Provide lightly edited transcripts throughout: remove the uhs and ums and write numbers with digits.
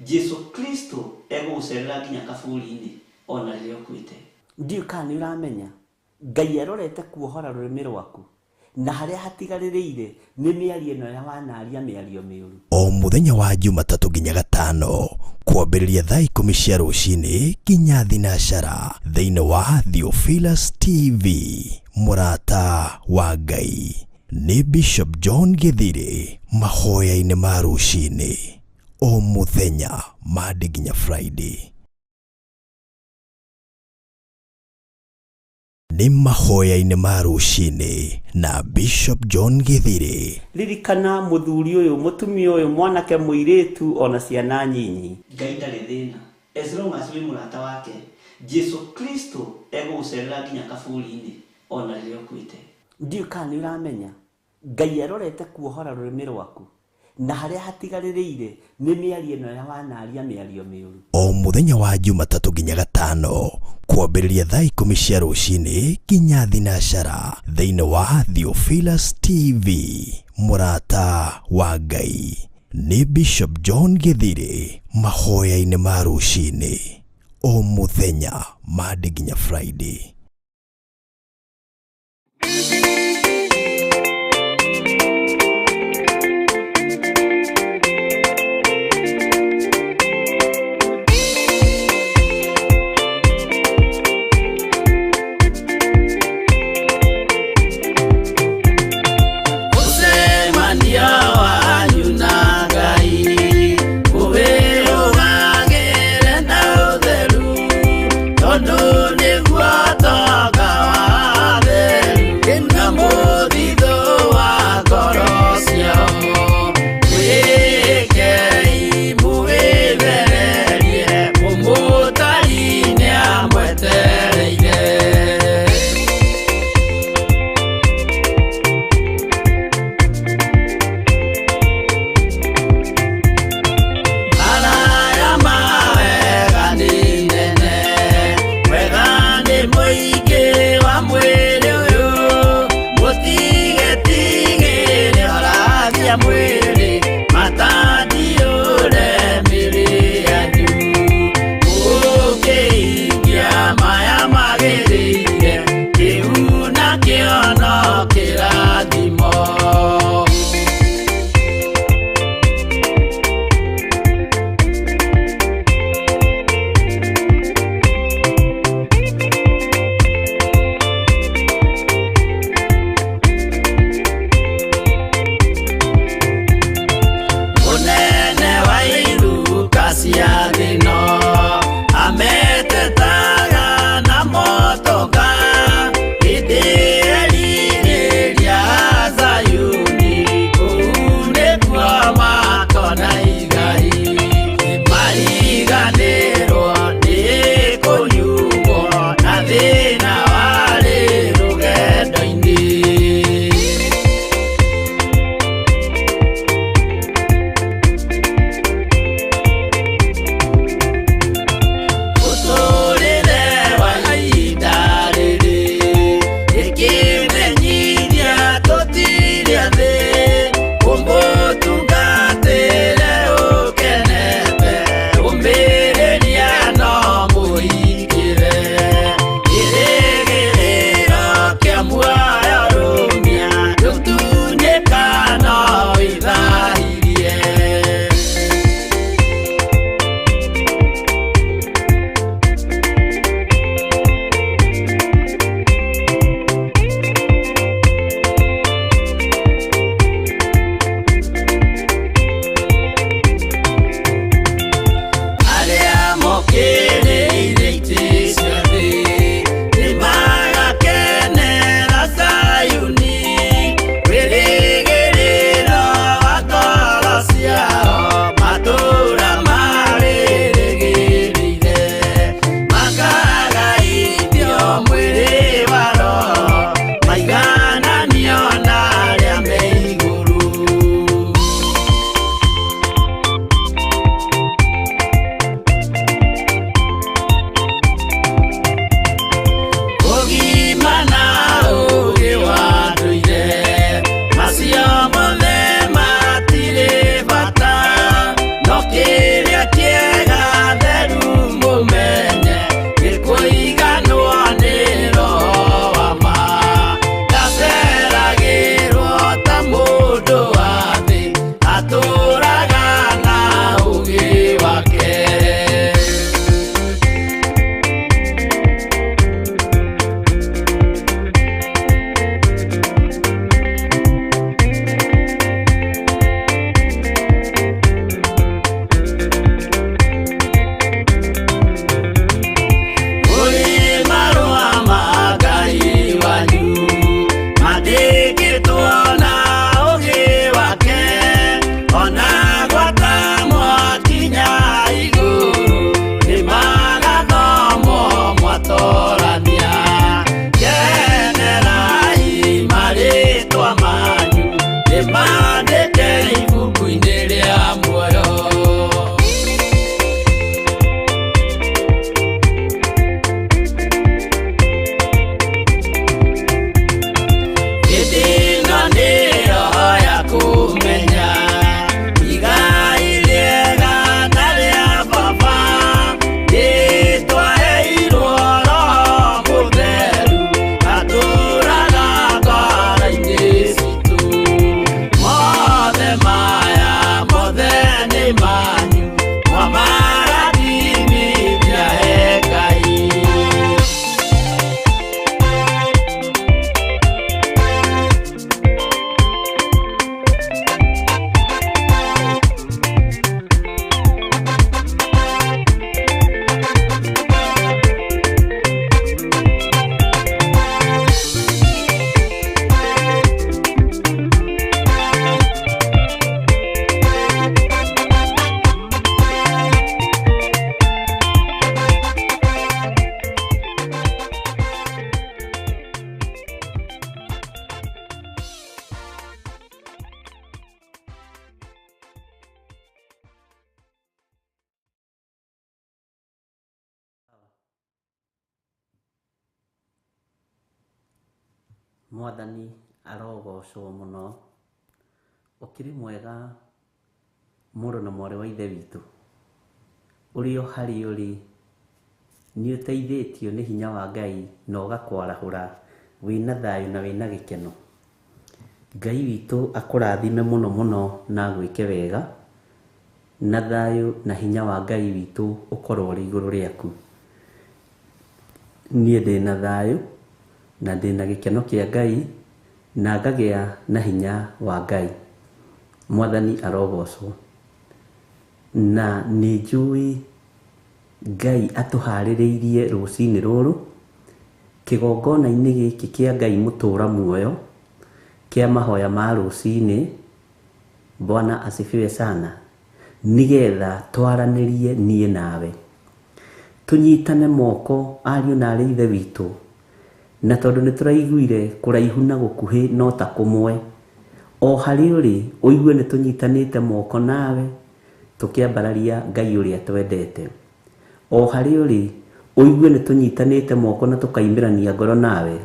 Jesu Kristo egũgũcerera nginya kaburi-inĩ ona rĩrĩa ũkuĩte. Ndiũ kana nĩ ũramenya Ngai arorete kuohora rũrĩmĩ rwaku na harĩa hatigarĩrĩire nĩ mĩario ĩno ya wanaria mĩario mĩũru. O mũthenya wa Jumatatu nginya Gatano kwambĩrĩria thaa 10 cia rũcinĩ nginya thinacara thĩinĩ wa Theophilus TV. Murata wa Ngai nĩ Bishop John Githiri. Mahoya-ini ma ruci-ini o mũthenya Monday nginya Friday. Ni mahoya-ini ma ruci-ini na Bishop John Githiri. Ririkana mũthuri ũyũ, mũtumia ũyũ, mwanake mũirĩtu ona ciana nyinyi. Ngai ndarĩ thĩna. As long as wĩ mũrata wake, Jesu Kristo egũgũcerera nginya kaburi-inĩ ona rĩrĩa ũkuĩte. Ndiũ kana nĩ ũramenya Ngai arorete kuohora rũrĩmĩ rwaku na harĩa hatigarĩrĩire nĩ mĩario ĩno ya wanaria mĩario mĩũru. O mũthenya wa Jumatatu nginya Gatano kwambĩrĩria thaa 10 cia rũcinĩ nginya thinacara thĩinĩ wa Theophilus TV. Murata wa Ngai nĩ Bishop John Githiri. Mahoya-ini ma ruci-ini o mũthenya Monday nginya Friday. No, Mwathani arogocwo muno. Ukiri mwega muro na mwari wa ithe witu. Uri o hari uri ni uteithĩtio nĩ hinya wa Ngai na ũgakwarahũra wĩna thayũ na wĩna gĩkeno. Ngai witũ akũrathime mũno mũno na gwĩke wega na thayũ na hinya wa Ngai witũ ũkorwo ũrĩ igũrũ rĩaku. Niĩ ndĩna thayũ na ndĩna gĩkeno kĩa Ngai na ngagĩa na hinya wa Ngai. Mwathani arogocwo. Na nĩ njũĩ Ngai atũharĩrĩirie rũcinĩ rũrũ kĩgongona-inĩ gĩkĩ kĩa Ngai mũtũra muoyo kĩa mahoya ma rũcinĩ. Bwana asifiwe sana. Nigetha twaranĩrie niĩ nawe, tunyitane moko ariũ na arĩ ithe witũ, na tondũ nĩ tũraiguire kũraihu na gũkuhĩ no ta kũmwe, o harĩ ũrĩ ũigue nĩ tũnyitanĩte moko nawe tũkĩambararia Ngai ũrĩa twendete. O harĩ ũrĩ ũigue nĩ tũnyitanĩte moko na tũkaimĩrania ngoro nawe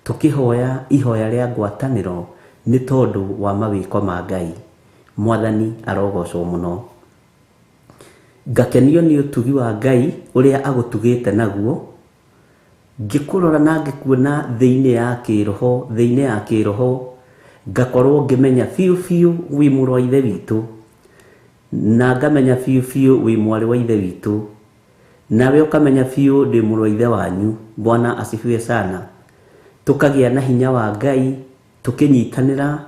tũkĩhoya ihoya rĩa ngwatanĩro nĩ tondũ wa mawĩko ma Ngai. Mwathani arogocwo mũno. Ngakenio nĩ ũtugi wa Ngai ũrĩa agũtugĩte naguo, ngĩkũrora na ngĩkuona thĩinĩ ya kĩroho, ngakorwo ngĩmenya biũ biũ wĩ mũrũ wa ithe witũ, na ngamenya biũ biũ wĩ mwarĩ wa ithe witũ, nawe ũkamenya biũ ndĩ mũrũ wa ithe wanyu. Bwana asifiwe sana. Tukagĩa na hinya wa Ngai, tũkĩnyitanĩra,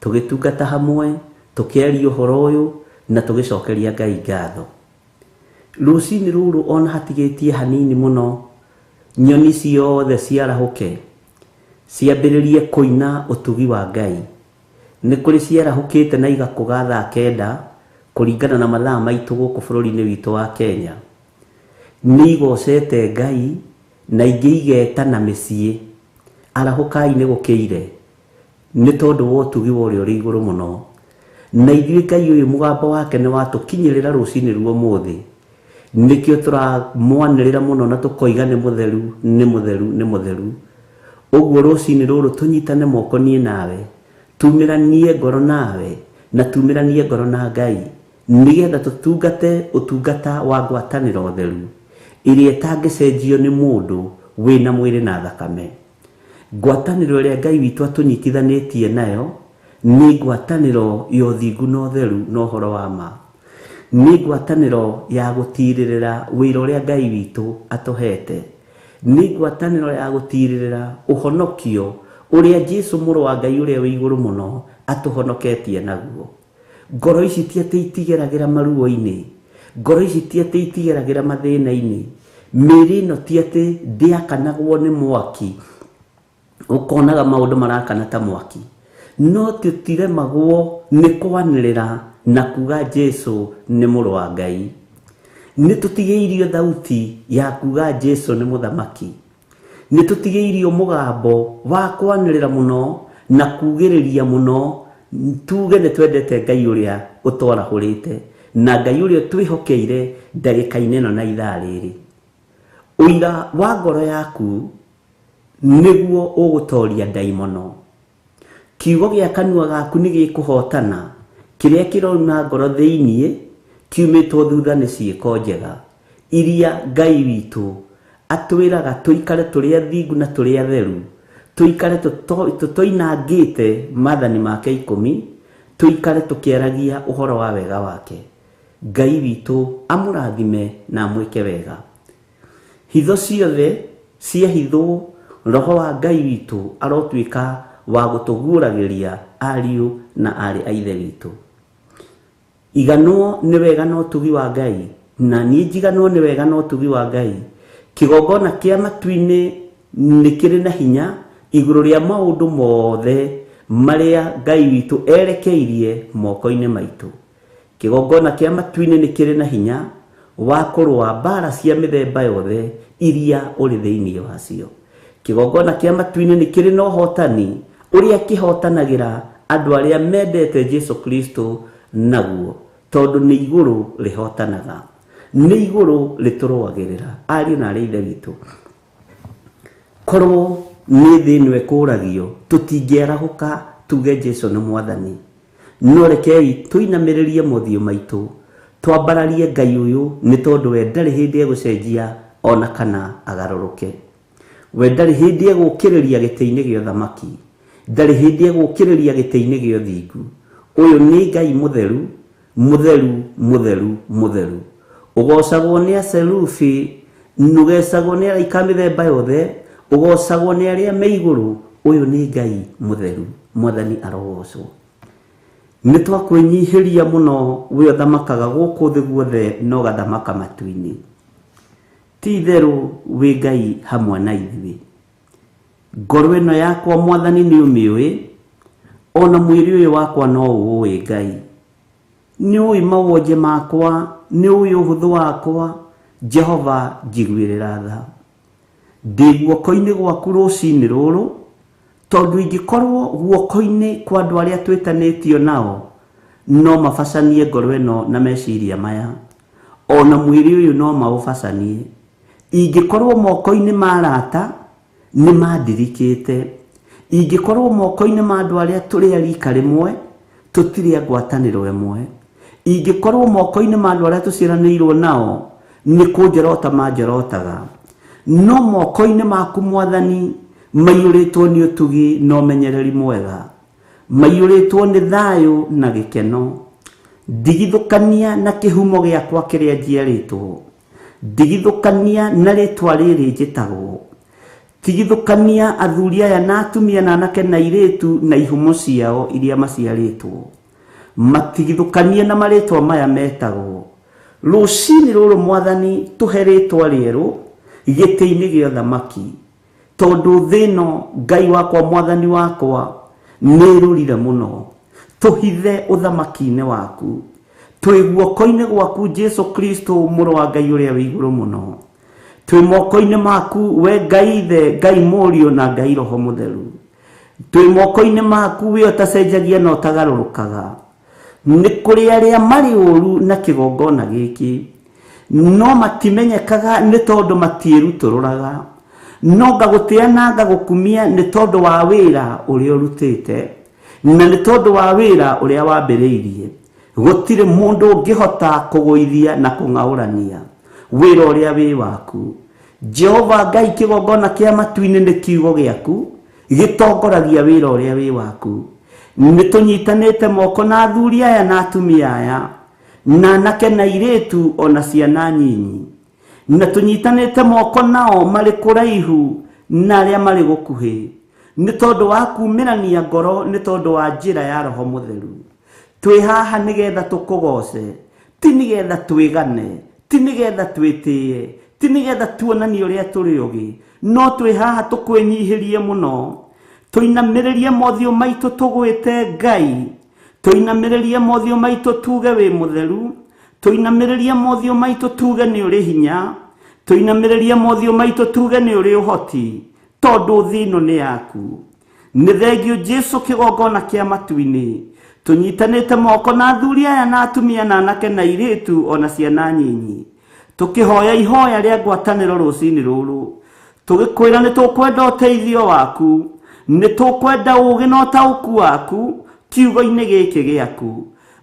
tũgĩtungata hamwe, tũkĩaria ũhoro ũyũ na tũgĩcokeria Ngai ngatho. Rũcinĩ rũrũ ona hatigĩtie hanini mũno, nyoni ciothe ciarahũke ciambĩrĩrie kũina ũtugi wa Ngai. Nĩ kũrĩ ciarahũkĩte na igakũga 9 kũringana na mathaa maitũ gũkũ bũrũri-inĩ witũ wa Kenya. Nĩ igocete Ngai na ingĩ igeta na mĩciĩ. Arahũkai nĩ gũkĩire nĩ tondũ wa ũtugi wa ũrĩa ũrĩ igũrũ mũno. Na ithuĩ Ngai ũyũ mũgambo wake nĩ watũkinyĩrĩra rũcinĩ rwa ũmũthĩ, nĩkĩo tũramwanĩrĩra mũno na tũkoiga nĩ mũtheru, nĩ mũtheru, nĩ mũtheru. Ũguo rũcinĩ rũrũ tũnyitane moko niĩ nawe, tumĩranie ngoro nawe na tumĩranie ngoro na Ngai, nigetha tũtungate ũtungata wa ngwatanĩro theru ĩrĩa ĩtangĩcenjio nĩ mũndũ wĩna mwĩrĩ na thakame. Ngwatanĩro ĩrĩa Ngai witũ atũnyitithanĩtie nayo nĩ ngwatanĩro ya ũthingu na ũtheru na ũhoro wa ma. Nĩ ngwatanĩro ya gũtirĩrĩra wĩra ũrĩa Ngai witũ atũhete. Nĩ ngwatanĩro ya gũtirĩrĩra ũhonokio ũrĩa Jesũ mũrũ wa Ngai ũrĩa wĩ igũrũ mũno atũhonoketie naguo. Ngoro ici ti atĩ itigeragĩra maruo-inĩ, ngoro ici ti atĩ itigeragĩra mathĩna-inĩ, mĩĩrĩ ĩno ti atĩ ndĩakanagwo nĩ mwaki ũkonaga maũndũ marakana ta mwaki, no tũtiremagwo nĩ kwanĩrĩra na kuga Jesũ nĩ mũrũ wa Ngai. Nĩ tũtigĩirio thauti ya kuga Jesũ nĩ mũthamaki. Nĩ tũtigĩirio mũgambo wa kwanĩrĩra mũno na kugĩrĩria mũno, tuge nĩ twendete Ngai ũrĩa ũtwarahũrĩte na Ngai ũrĩa twĩhokeire ndagĩka-inĩ ĩno na ithaa rĩrĩ. Ũira wa ngoro yaku nĩguo ũgũtoria ndaimono. Kiugo gĩa kanua gaku nĩ gĩkũhotana kĩrĩa kĩrauna ngoro thĩiniĩ kiumĩtwo thutha nĩ ciĩko njega iria Ngai witũ atwĩraga tũikare tũrĩ athingu na tũrĩ atheru, tũikare tũtoinangĩte maathani make 10, tũikare tũkĩaragia ũhoro wa wega wake. Ngai witũ amũrathime na amwĩke wega. Hitho ciothe ciahithwo, Roho wa Ngai witũ arotuĩka wa gũtũguũragĩria ariũ na arĩ a ithe witũ. Iganwo nĩ wega na ũtugi wa Ngai, na niĩ njiganwo nĩ wega na ũtugi wa Ngai. Kĩgongona kĩa matu-inĩ nĩ kĩrĩ na hinya igũrũ rĩa maũndũ mothe marĩa Ngai witũ erekeirie moko-inĩ maitũ. Kĩgongona kĩa matu-inĩ nĩ kĩrĩ na hinya wa kũrũa mbara cia mĩthemba yothe iria ũrĩ thĩinĩ wacio. Kĩgongona kĩa matu-inĩ nĩ kĩrĩ na ũhotani ũrĩa kĩhotanagĩra andũ arĩa mendete Jesũ Kristo naguo, tondũ nĩ igũrũ rĩhotanaga, nĩ igũrũ rĩtũrũagĩrĩra. Ariũ na arĩ ithe witũ, korwo nĩ thĩ ĩno ĩkũragio tũtingĩarahuka tuge Jesu nĩ mwathani. No rekei tũinamĩrĩrie mothiũ maitũ twambararie Ngai ũyũ nĩ tondũ we ndarĩ hĩndĩ egũcenjia ona kana agarũrũke. We ndarĩ hĩndĩ egũkĩrĩria gĩtĩ-inĩ gĩa ũthamaki, ndarĩ hĩndĩ egũkĩrĩria gĩtĩ-inĩ gĩa ũthingu. Ũyũ nĩ Ngai mũtheru mũtheru mũtheru mũtheru, ũgocagwo nĩ aserufi, nũgecagwo nĩ araika mĩthemba yothe, ũgocagwo nĩ arĩa me igũrũ. Ũyũ nĩ Ngai mũtheru, mwathani arogocwo. Nĩ twakwĩnyihĩria mũno we ũthamakaga gũkũ thĩ guothe no gathamaka matu-inĩ. Ti itherũ wĩ Ngai hamwe na ithuĩ. Ngoro ĩno yakwa mwathani nĩ ũmĩũĩ, ona mwĩrĩ ũyũ wakwa no ũũĩ Ngai. Nĩ ũĩ mawonje makwa, nĩ ũĩ ũhũthũ wakwa, Jehova njiguĩrĩra tha. Ndĩ guoko-inĩ gwaku rũcinĩ rũrũ, tondũ ingĩkorwo guoko-inĩ kwa andũ arĩa twĩtanĩtio nao no mabacanie ngoro ĩno na meciria maya, ona mwĩrĩ ũyũ no maũbacanie. Ingĩkorwo moko-inĩ ma arata nĩ mandirikĩte, ingĩkorwo moko-inĩ ma andũ arĩa tũrĩ a rika rĩmwe tũtirĩ a ngwatanĩro ĩmwe, ingĩkorwo moko-inĩ ma andũ arĩa tũciaranĩirwo nao nĩ kũnjorota manjorotaga, no moko-inĩ maku mwathani maiyũrĩtwo nĩ ũtugi na ũmenyereri mwega, maiyũrĩtwo nĩ thayũ na gĩkeno. Ndigithũkania na kĩhumo gĩakwa kĩrĩa njiarĩtwo, ndigithũkania na rĩtwa rĩrĩ njĩtagwo, tigithũkania athuri aya na atumia na anake na airĩtu na ihumo ciao iria maciarĩtwo, matigithũkanie na marĩtwa maya metagwo. Rũcinĩ rũrũ mwathani tũhe rĩtwa rĩerũ gĩtĩ-inĩ gĩa ũthamaki, tondũ thĩ ĩno Ngai wakwa mwathani wakwa nĩ ĩrũrire mũno. Tũhithe ũthamaki-inĩ waku, twĩ guoko-inĩ gwaku Jesu Kristo mũrũ wa Ngai ũrĩa wĩ igũrũ mũno, twĩ moko-inĩ maku we Ngai Ithe, Ngai Mũriũ na Ngai Roho Mũtheru, twĩ moko-inĩ maku we ũtacenjagia na ũtagarũrũkaga. Nĩ kũrĩ arĩa marĩ ũru na kĩgongona gĩkĩ, no matimenyekaga nĩ tondũ matiĩrutũrũraga, no ngagũtĩa na ngagũkumia nĩ tondũ wa wĩra ũrĩa ũrutĩte na nĩ tondũ wa wĩra ũrĩa wambĩrĩirie. Gũtirĩ mũndũ ũngĩhota kũgũithia na kũng'aũrania wĩra ũrĩa wĩ waku. Jehova Ngai, kĩgongona kĩa matu-inĩ nĩ kiugo gĩaku gĩtongoragia wĩra ũrĩa wĩ waku. Nĩ tũnyitanĩte moko na athuri aya na atumia aya na anake na airĩtu ona ciana nyinyi, na tũnyitanĩte moko nao marĩ kũraihu na arĩa marĩ gũkuhĩ, nĩ tondũ wa kumĩrania ngoro, nĩ tondũ wa njĩra ya Roho Mũtheru. Twĩ haha nĩgetha tũkũgoce, ti nĩgetha twĩgane, ti nĩgetha twĩtĩe, ti nĩgetha tuonanie ũrĩa tũrĩ ũgĩ, no twĩ haha tũkwĩnyihĩrie mũno, tũinamĩrĩrie mothiũ maitũ tũgwĩte Ngai, tũinamĩrĩrie mothiũ maitũ tuge wĩ mũtheru, tũinamĩrĩrie mothiũ maitũ tuge nĩ ũrĩ hinya, tũinamĩrĩrie mothiũ maitũ tuge nĩ ũrĩ ũhoti, tondũ thĩ ĩno nĩ yaku. Nĩ thengio Jesu kĩgongona kĩa matu-inĩ, tũnyitanĩte moko na athuri aya na atumia na anake na airĩtu ona ciana nyinyi, tũkĩhoya ihoya rĩa ngwatanĩro rũcinĩ rũrũ, tũgĩkwĩra nĩ tũkwenda ũteithio waku, nĩ tũkwenda ũũgĩ na ũtaũku waku kiugo-inĩ gĩkĩ gĩaku.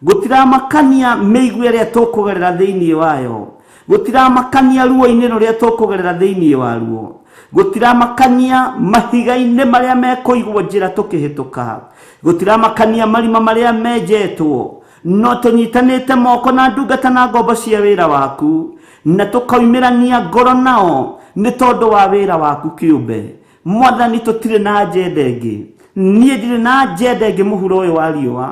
Gũtiramakania mĩigua ĩrĩa tũkũgerera thĩinĩ wayo, gũtiramakania ruo-inĩ rũrĩa tũkũgerera thĩinĩ waruo, gũtiramakania mahiga-inĩ marĩa mekũigwo njĩra tũkĩhĩtũka, gũtiramakania marima marĩa menjetwo, no tũnyitanĩte moko na ndungata na ngombo cia wĩra waku, na tũkaumĩrania ngoro nao nĩ tondũ wa wĩra waku kĩũmbe. Mwathani, tũtirĩ na agenda ĩngĩ, niĩ ndirĩ na agenda ĩngĩ mũhuro ũyũ wa riũa.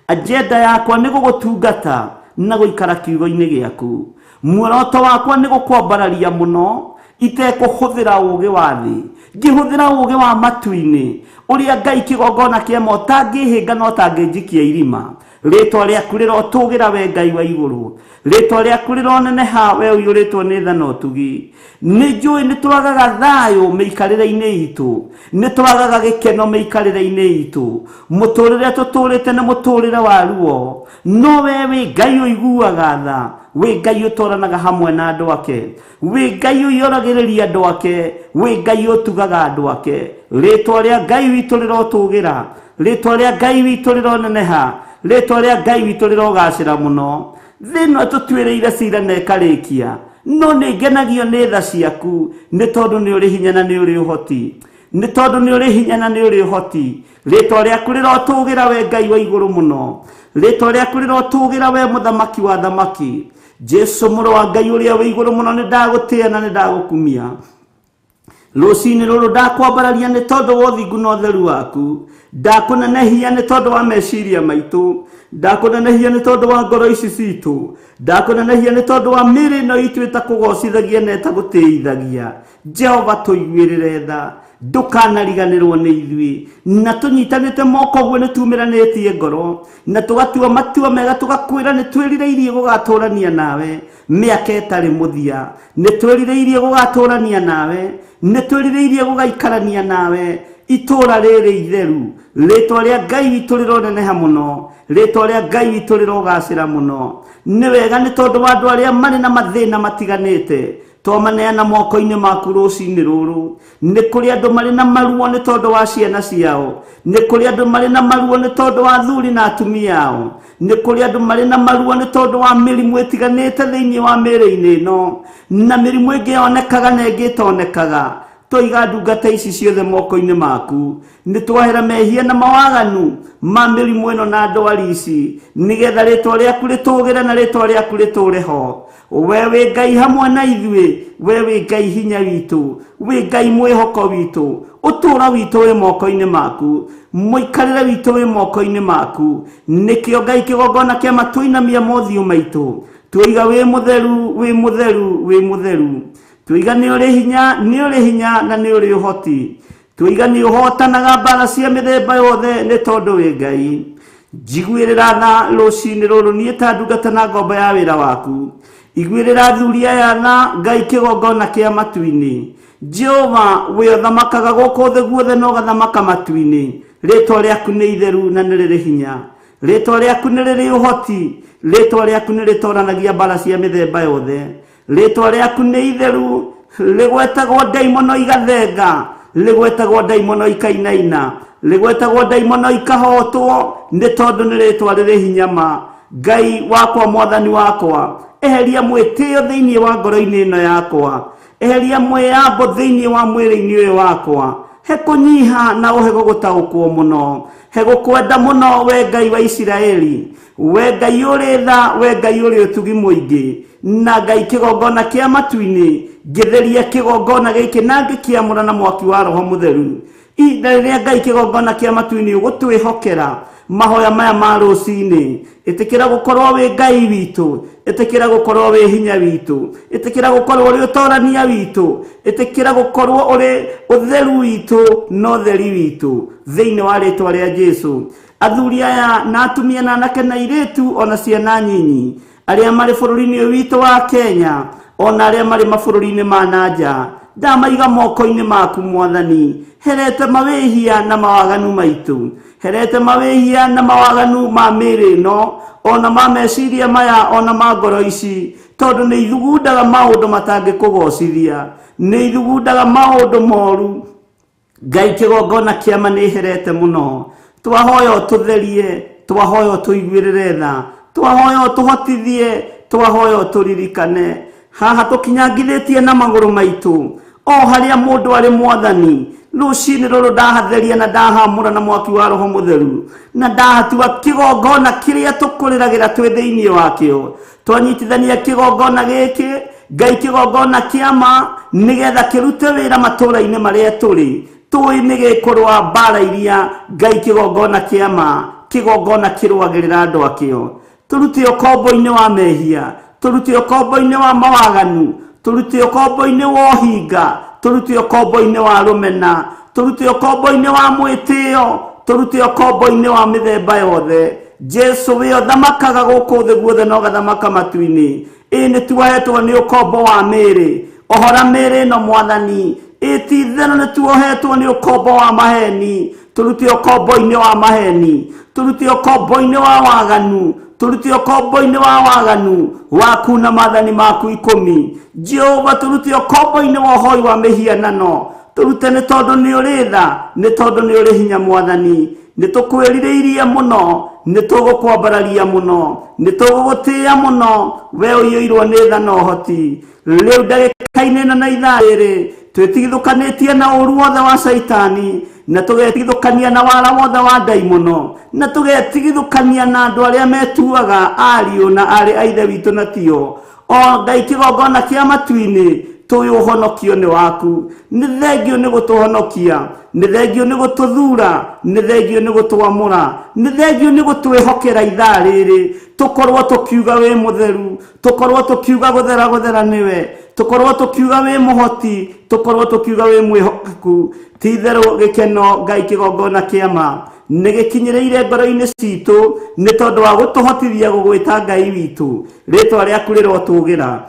Agenda yakwa nĩ gũgũtungata na gũikara kiugo-inĩ gĩaku. Muoroto wakwa nĩ gũkwambararia mũno itekũhũthĩra ũũgĩ wa thĩ, ngĩhũthĩra ũũgĩ wa matu-inĩ ũrĩa Ngai kĩgongona kĩa mo ũtangĩhĩnga na ũtangĩnjikia irima, Ritwa rĩaku rĩrotũgĩra we Ngai wa igũrũ. Ritwa rĩaku rĩroneneha we ũiyũrĩtwo nĩ tha na ũtugi. Nĩ njũĩ nĩ twagaga thayũ mĩikarĩre-inĩ itũ, nĩ twagaga gĩkeno mĩikarĩre-inĩ itũ. Mũtũrĩre tũtũrĩte nĩ mũtũrĩre wa ruo, no we wĩ Ngai ũiguaga tha, wĩ Ngai ũtũranaga hamwe na andũ ake, wĩ Ngai ũiyũragĩrĩria andũ ake, wĩ Ngai ũtugaga andũ ake. Ritwa rĩa Ngai witũ rĩrotũgĩra, ritwa rĩa Ngai witũ rĩroneneha, ritwa rĩa Ngai witũ rĩrogacĩra mũno. Thĩno tũtuĩrĩire cira na ĩkarĩkia, no nĩ ngenagio nĩ tha ciaku, nĩ tondũ nĩ ũrĩ hinya na nĩ ũrĩ ũhoti, nĩ tondũ nĩ ũrĩ hinya na nĩ ũrĩ ũhoti. Ritwa rĩaku rĩrotũgĩra we Ngai wa igũrũ mũno, ritwa rĩaku rĩrotũgĩra we mũthamaki wa thamaki. Jesu mũrũ wa Ngai ũrĩa wĩ igũrũ mũno, nĩ ndagũtĩĩa na nĩ ndagũkumia. Rũci-inĩ rũrũ ndakwambararia nĩ tondũ wa ũthingu na ũtheru waku, ndakũnenehia nĩ tondũ wa meciria maitũ, ndakũnenehia nĩ tondũ wa ngoro ici citũ, ndakũnenehia nĩ tondũ wa mĩĩrĩ ĩno itũ ĩtakũgocithagia na ĩtagũtĩithagia. Jehova tũiguĩrĩre tha, ndũkanariganĩrwo nĩ ithuĩ, na tũnyitanĩte moko guo nĩ tumĩranĩtie ngoro, na tũgatua matua mega tũgakwĩra nĩ twĩrirĩirie gũgatũrania nawe mĩaka ĩtarĩ mũthia, nĩ twĩrirĩirie gũgatũrania nawe, nĩ twĩrirĩirie gũgaikarania nawe itũra rĩrĩ itheru. Ritwa rĩa Ngai witũ rĩroneneha mũno, ritwa rĩa Ngai witũ rĩrogacĩra mũno. Nĩ wega nĩ tondũ wa andũ arĩa marĩ na mathĩna matiganĩte twamaneana moko-inĩ maku rũci-inĩ rũrũ. Nĩ kũrĩ andũ marĩ na maruo nĩ tondũ wa ciana ciao, nĩ kũrĩ andũ marĩ na maruo nĩ tondũ wa athuri na atumia ao, nĩ kũrĩ andũ marĩ na maruo nĩ tondũ wa mĩrimũ ĩtiganĩte thĩinĩ wa mĩĩrĩ-inĩ ĩno, na mĩrimũ ĩngĩ yonekaga na ĩngĩ ĩtonekaga. Tũiga ndungata ici ciothe moko-inĩ maku, nĩ twahera mehia na mawaganu ma mĩrimũ ĩno na ndwari ici, nĩgetha ritwa rĩaku rĩtũgĩre na ritwa rĩaku rĩtũre ho. We wĩ Ngai hamwe na ithuĩ, we wĩ Ngai hinya witũ, wĩ Ngai mwĩhoko witũ, ũtũũra witũ wĩ moko-inĩ maku, mũikarĩre witũ wĩ moko-inĩ maku. Nĩkĩo Ngai kĩgongona kĩa matũinamia mothiũ maitũ, twĩiga wĩ mũtheru, wĩ mũtheru, wĩ mũtheru. Twĩiga nĩ ũrĩ hinya, nĩ ũrĩ hinya na nĩ ũrĩ ũhoti. Twĩiga nĩ ũhotanaga mbara cia mĩthemba yothe nĩ tondũ wĩ Ngai. Njiguĩrĩra tha rũci-inĩ rũrũ niĩ ta ndungata na ngombo ya wĩra waku. Iguĩrĩra athuri aya tha, Ngai kĩgongona kĩa matu-inĩ. Jehova we ũthamakaga gũkũ thĩ guothe na ũgathamaka matu-inĩ. Ritwa rĩaku nĩ itheru na nĩ rĩrĩ hinya, ritwa rĩaku nĩ rĩrĩ ũhoti, ritwa rĩaku nĩ rĩtũranagia mbara cia mĩthemba yothe. Ritwa rĩaku nĩ itheru, rĩgwetagwo ndaimono igathenga, rĩgwetagwo ndaimono ikainaina, rĩgwetagwo ndaimono ikahotwo, nĩ tondũ nĩ rĩtwa rĩrĩ hinya ma. Ngai wakwa mwathani wakwa, eheria mwĩtĩo thĩinĩ wa ngoro-inĩ ĩno yakwa, eheria mwĩyambo thĩinĩ wa mwĩrĩ-inĩ ũyũ wakwa, he kũnyiha na ũhe gũgũtaũkwo mũno, he gũkwenda mũno we Ngai wa Isiraeli, we Ngai ũrĩ tha, we Ngai ũrĩ ũtugi mũingĩ, na Ngai kĩgongona kĩa matu-inĩ. Ngĩtheria kĩgongona gĩkĩ na ngĩkĩamũra na mwaki wa Roho Mũtheru. Ihinda rĩrĩa Ngai kĩgongona kĩa matu-inĩ ũgũtwĩhokera mahoya maya ma rũci-inĩ, ĩtĩkĩra gũkorwo wĩ Ngai witũ, ĩtĩkĩra gũkorwo wĩ hinya witũ, ĩtĩkĩra gũkorwo ũrĩ ũtorania witũ, ĩtĩkĩra gũkorwo ũrĩ ũtheru witũ na ũtheri witũ, thĩinĩ wa rĩtwa rĩa Jesu. Athuri aya na atumia na anake na airĩtu ona ciana nyinyi arĩa marĩ bũrũri-inĩ ũyũ witũ wa Kenya, ona arĩa marĩ mabũrũri-inĩ ma nanja, ndamaiga moko-inĩ maku Mwathani. Herete mawĩhia na mawaganu maitũ, herete mawĩhia na mawaganu ma mĩĩrĩ ĩno, ona ma meciria maya, ona ma ngoro ici, tondũ nĩ ithugundaga maũndũ matangĩkũgocithia, nĩ ithugundaga maũndũ moru. Ngai kĩgongona kĩama nĩ herete mũno. Twahoya ũtũtherie, twahoya ũtũiguĩrĩre tha, twahoya ũtũhotithie, twahoya ũtũririkane. Haha tũkinyangithĩtie na magũrũ maitũ, o harĩa mũndũ arĩ Mwathani. Rũci-inĩ rũrũ ndahatheria na ndahamũra na mwaki wa Roho Mũtheru, na ndahatua kĩgongona kĩrĩa tũkũrĩragĩra twĩ thĩinĩ wakĩo. Twanyitithania kĩgongona gĩkĩ, Ngai kĩgongona kĩama, nĩgetha kĩrute wĩra matũũra-inĩ marĩa tũrĩ, tũĩ nĩ gĩkũrũa mbara iria Ngai kĩgongona kĩama, kĩgongona kĩrũagĩrĩra andũ akĩo. Tũrute ũkombo-inĩ wa mehia, tũrute ũkombo-inĩ wa mawaganu, tũrute ũkombo-inĩ wa ũhinga, tũrute ũkombo-inĩ wa rũmena, tũrute ũkombo-inĩ wa mwĩtĩo, tũrute ũkombo-inĩ wa mĩthemba yothe. Jesu we thamakaga guku thi guothe no gathamaka matu-ini. Ini tuohetwo ni ukombo wa miri. Ohora miri no mwathani. Iti theno ni tuohetwo ni ukombo wa maheni. Turuti ukombo-ini wa maheni. Turuti ukombo-ini wa waganu. Turuti ukombo-ini wa waganu. Waku na mathani maku 10. Jehova turuti ukombo-ini wa hoi wa mihianano. Turute ni tondu ni uri tha, ni tondu ni uri hinya mwathani. Ni tukwirireirie muno, ni tugukwambararia muno, ni tugugutia muno, we uyoirwo ni tha no hoti. Riu ndagika-ini na ithaa riri twitigithukanitie na uru wothe wa Saitani, na tugetigithukania na wara wothe wa ndaimono, na tugetigithukania na andu aria metuaga ariu na ari a ithe witu na tio. O Ngai kigongona kia matu-ini tuyuhonokio ni waku. Ni thengio ni gutuhonokia, ni thengio ni gututhura, ni thengio ni gutuamura, ni thengio ni gutwihokera ithaa riri tukorwo tukiuga we mutheru, tukorwo tukiuga guthera niwe, tukorwo tukiuga we muhoti, tukorwo tukiuga we mwihokeku. Titheru gikeno Ngai kigongona kiama ni gikinyireire ngoro-ini citu ni tondu wa gutuhotithia gugwita Ngai witu. Ritwa riaku rirotugira.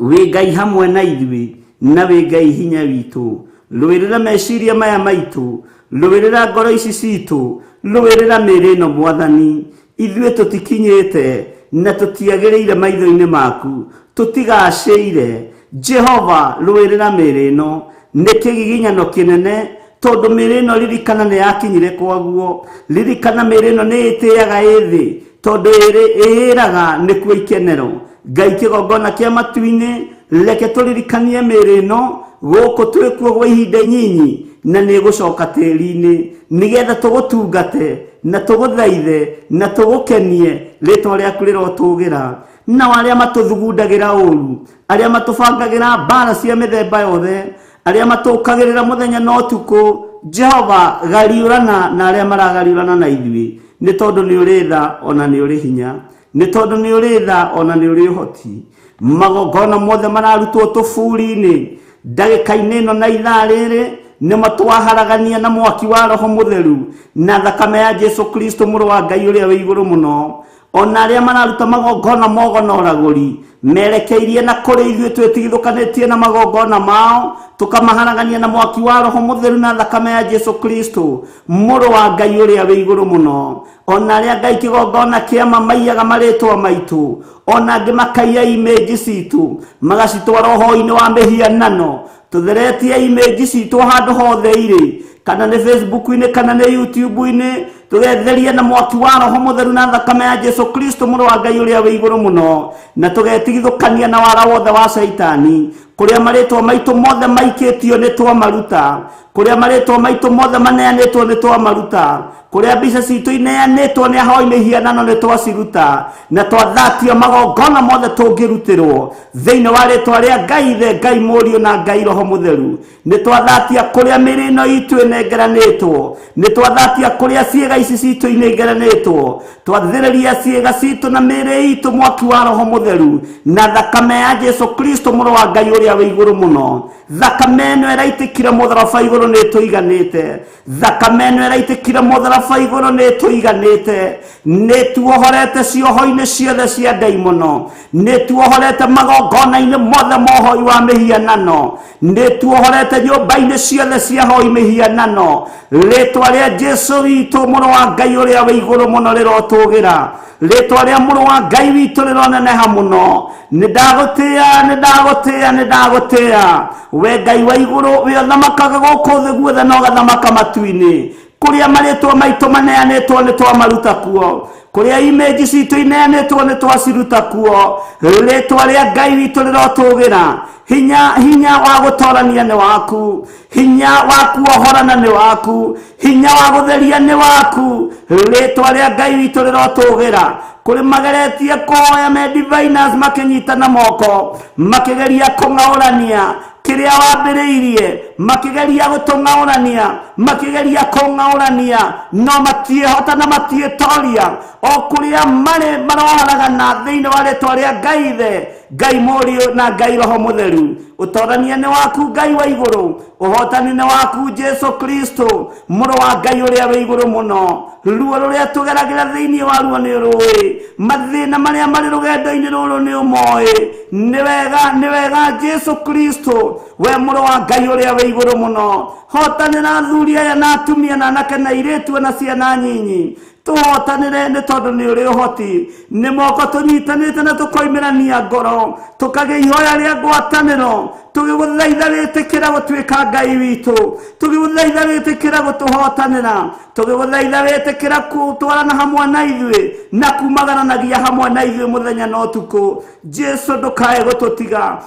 We Ngai hamwe na ithui, na we Ngai hinya witu. Rwirira meciria maya maitu, rwirira ngoro ici citu, rwirira mĩĩrĩ ĩno mwathani. Ithuĩ tutikinyĩte na tutiagĩrĩire maitho-inĩ maku, tutigacĩire. Jehova rwirira mĩĩrĩ ĩno, nĩ kĩgiginyano kĩnene tondu mĩĩrĩ ĩno ririkana nĩ yakinyire kwaguo. Ririkana mĩĩrĩ ĩno nĩ ĩtĩaga ĩthĩ tondu ĩĩraga nĩkuo ikenero. Ngai kigongona kia matu-ini reke turirikanie mĩĩrĩ ĩno guku twikuo gwa ihinda inyinyi na nĩ gucoka tĩĩri-inĩ nigetha tugutungate na tuguthaithe na tugukenie. Ritwa riaku rirotugira. Na aria matuthugundagira uru, aria matubangagira mbara cia mĩthemba yothe, aria matukagirira muthenya na utuku, Jehova gariurana na aria maragariurana na ithui. Ni tondu ni uri tha ona ni uri hinya, ni tondu ni uri tha ona ni uri hoti. Magongona mothe mararutwo tuburi-ini ndagika-ini ino na ithaa riri ni matwaharagania na mwaki wa Roho Mutheru na thakame ya Jesu Kristo muru wa Ngai uria wi iguru muno. Ona aria mararuta magongona mogona uraguri merekeirie na kuri ithuĩ twĩtigithũkanĩtie na magongona mao, tukamaharagania na mwaki wa Roho Mutheru na thakame ya Jesu Kristo muru wa Ngai uria wi iguru muno. Ona aria Ngai kigongona kiama maiyaga marĩtwa maitu, ona angĩ makaiya image citu magacitwara ũhoro-inĩ wa mĩhianano. Tutheretie image citu handu hothe iri, kana ni Facebook-ini kana ni YouTube-ini, tugetheria na mwaki wa Roho Mutheru na thakame ya Jesu Kristo muru wa Ngai uria wi iguru muno, na tugetigithũkania na wara wothe wa Saitani. Kuria marĩtwa maitu mothe maikĩtio ni twamaruta, kuria marĩtwa maitu mothe maneanĩtwo ni twamaruta, kuria mbica citu ineanĩtwo ni ahoi mĩhianano ni twaciruta, na twathatia magongona mothe tũngĩrutirwo thĩinĩ wa rĩtwa rĩa Ngai Ithe, Ngai Mũriũ na Ngai Roho Mutheru. Ni twathatia kuria mĩĩrĩ ĩno itu ĩnengeranĩtwo, ni twathatia kuria ciĩga ici citu inengeranĩtwo, twathĩrĩria ciĩga citu na mĩĩrĩ itu mwaki wa Roho Mutheru na thakame ya Jesu Kristo muru wa Ngai uria wi iguru muno. Thakame ĩno ĩraitĩkire mũtharaba igũrũ nĩ tũiganĩte, thakame ĩno ĩraitĩkire mũtharaba igũrũ nĩ tũiganĩte. Nĩ tuohorete cioho-inĩ ciothe cia ndaimono, nĩ tuohorete magongona-inĩ mothe mohoi wa mĩhianano, nĩ tuohorete nyũmba-inĩ ciothe cia hoi mĩhianano. Rĩtwa rĩa Jesu witũ mũrũ wa Ngai ũrĩa wĩ igũrũ mũno rĩrotũgĩra, rĩtwa rĩa mũrũ wa Ngai witũ rĩroneneha mũno. Nĩ ndagũtĩĩa we Ngai wa igũrũ, we ũthamakaga gũkũ thĩ guothe na ũgathamaka matu-inĩ. Kuria marĩtwa maitũ maneanĩtwo nĩ twamaruta kuo, kuria image citu ineanĩtwo nĩ twaciruta kuo. Rĩtwa rĩa Ngai witũ rĩrotũgĩra. Hinya wa gũtorania nĩ waku, hinya wa kuohorana nĩ waku, hinya wa gũtheria nĩ waku. Rĩtwa rĩa Ngai witũ rĩrotũgĩra. Kuri mageretie kuhoya me diviners makinyitana moko makigeria kũng'aũrania kiria wambĩrĩirie, makigeria gũtũng'aũrania, makigeria kũng'aũrania, no matiehota na matietoria. O kuria marĩ maroharagana thĩinĩ wa rĩtwa rĩa Ngai Ithe, Ngai Morio na Ngai Roho Mutheru utorania ni waku Ngai wa iguru uhotani ni waku Jesu Kristo muro wa Ngai uria wa iguru muno ruo ruria tugeragira thiini wa ruo ni ruwi mathina maria mari rugendo-ini ruru ni umoe ni wega Jesu Kristo we muro wa Ngai uria wa iguru muno hotani na athuri aya na atumia na anake na iretu na ciana nyinyi tuhotanire ni tondu ni uri uhoti ni moko tunyitanite na tukoimirania ngoro tukage ihoya ria ngwataniro tugiguthaitha witikira gutwika Ngai witu tugiguthaitha witikira gutuhotanira tugiguthaitha witikira kutwarana hamwe na ithuĩ na kumagaranagia hamwe na ithuĩ muthenya na utuku Jesu ndukae gututiga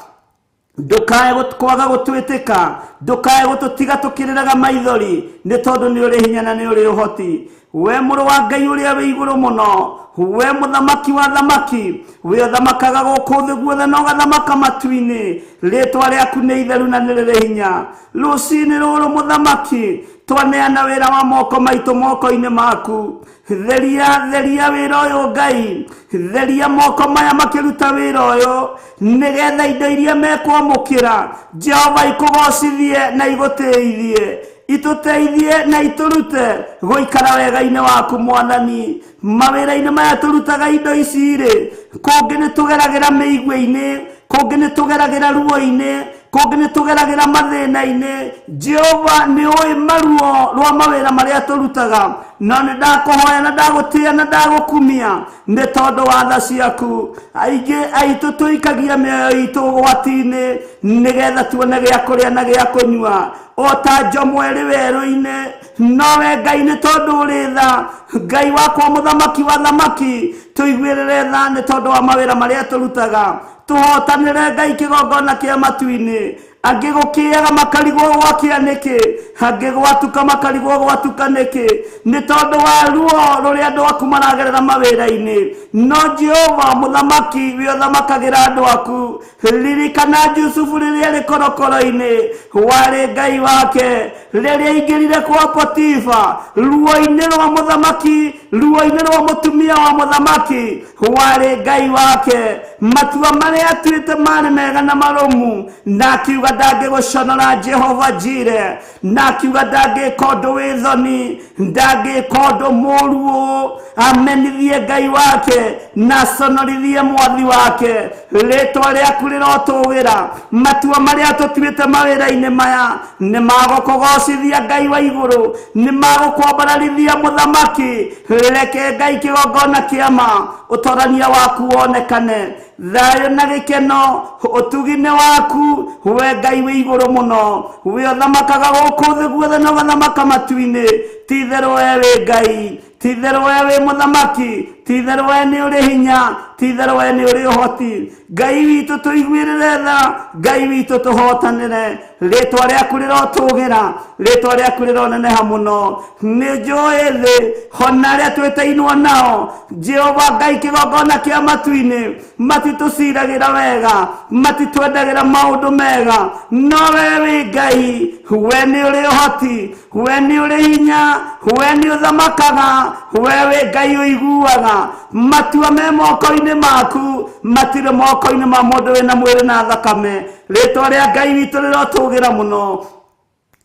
ndukae kwaga gutwitika ndukae gututiga tukiriraga maithori ni tondu ni uri hinya na ni uri uhoti we muru wa Ngai uria wi iguru muno we muthamaki wa thamaki we thamakaga guku thi guothe no gathamaka matu-ini ritwa riaku ni itheru na ni riri hinya ruci-ini ruru muthamaki twaneana wira wa moko maitu moko-ini maku theria wira uyu Ngai theria moko maya makiruta wira uyu nigetha indo iria mekwamukira Jehova ikugocithie na igutithie ituteithie na iturute guikara wega-ini waku Mwathani mawira-ini maya turutaga indo ici ri kungi ni tugeragira miigua-ini kungi ni tugeragira ruo-ini kungi ni tugeragira mathina-ini Jehova ni ui maruo rwa mawira maria turutaga no ni ndakuhoya na ndagutia na ndagukumia ni tondu wa tha ciaku aingi aitu tuikagia mioyo itu gwati-ini nigetha tuone gia kuria na gia kunyua ota njomweri weru-ini nowe Ngai ni tondu uri tha Ngai wakwa muthamaki wa thamaki tuiguirire tha ni tondu wa mawira maria turutaga tuhotanire Ngai kigongona kia matu-ini angi gukiaga makarigwo gwakianiki angi gwatuka makarigwo gwatukaniki ni tondu wa ruo ruria andu aku maragerera mawira-ini no Jehova muthamaki we thamakagira andu aku ririkana Jusufu riria ri korokoro-ini wari Ngai wake riria ingirire kwa Potifa ruo-ini rwa muthamaki ruo-ini rwa mutumia wa muthamaki wari Ngai wake matua maria atuite mari mega na marumu na kiuga ndangiguconora Jehova Jire na kiuga ndangikondo withoni ndangikondo muruo amenithie Ngai wake na conorithie mwathi wake ritwa riaku rirotugira matua maria tutuite mawira-ini maya ni magukugocithia Ngai wa iguru ni magukwambararithia muthamaki reke Ngai kigongona kiama utorania waku wonekane thayo na gikeno utugine waku we Ngai wi iguru muno we thamakaga guku thi guothe no gathamaka matu-ini titheru we wi Ngai titheru we wi muthamaki titheru we ni uri hinya titheru we ni uri uhoti Ngai witu tuiguirire tha Ngai witu tuhotanire ritwa riaku rirotugira ritwa riaku rironeneha muno ni njui thi hona aria twitainwo nao Jehova Ngai kigongona kia matu-ini matituciragira wega matitwendagira maundu mega no we wi Ngai we ni uri uhoti we ni uri hinya we ni uthamakaga we wi Ngai uiguaga matua me moko-ini maku matire moko-ini ma mundu wina mwiri na thakame ritwa ria Ngai witu rirotugira muno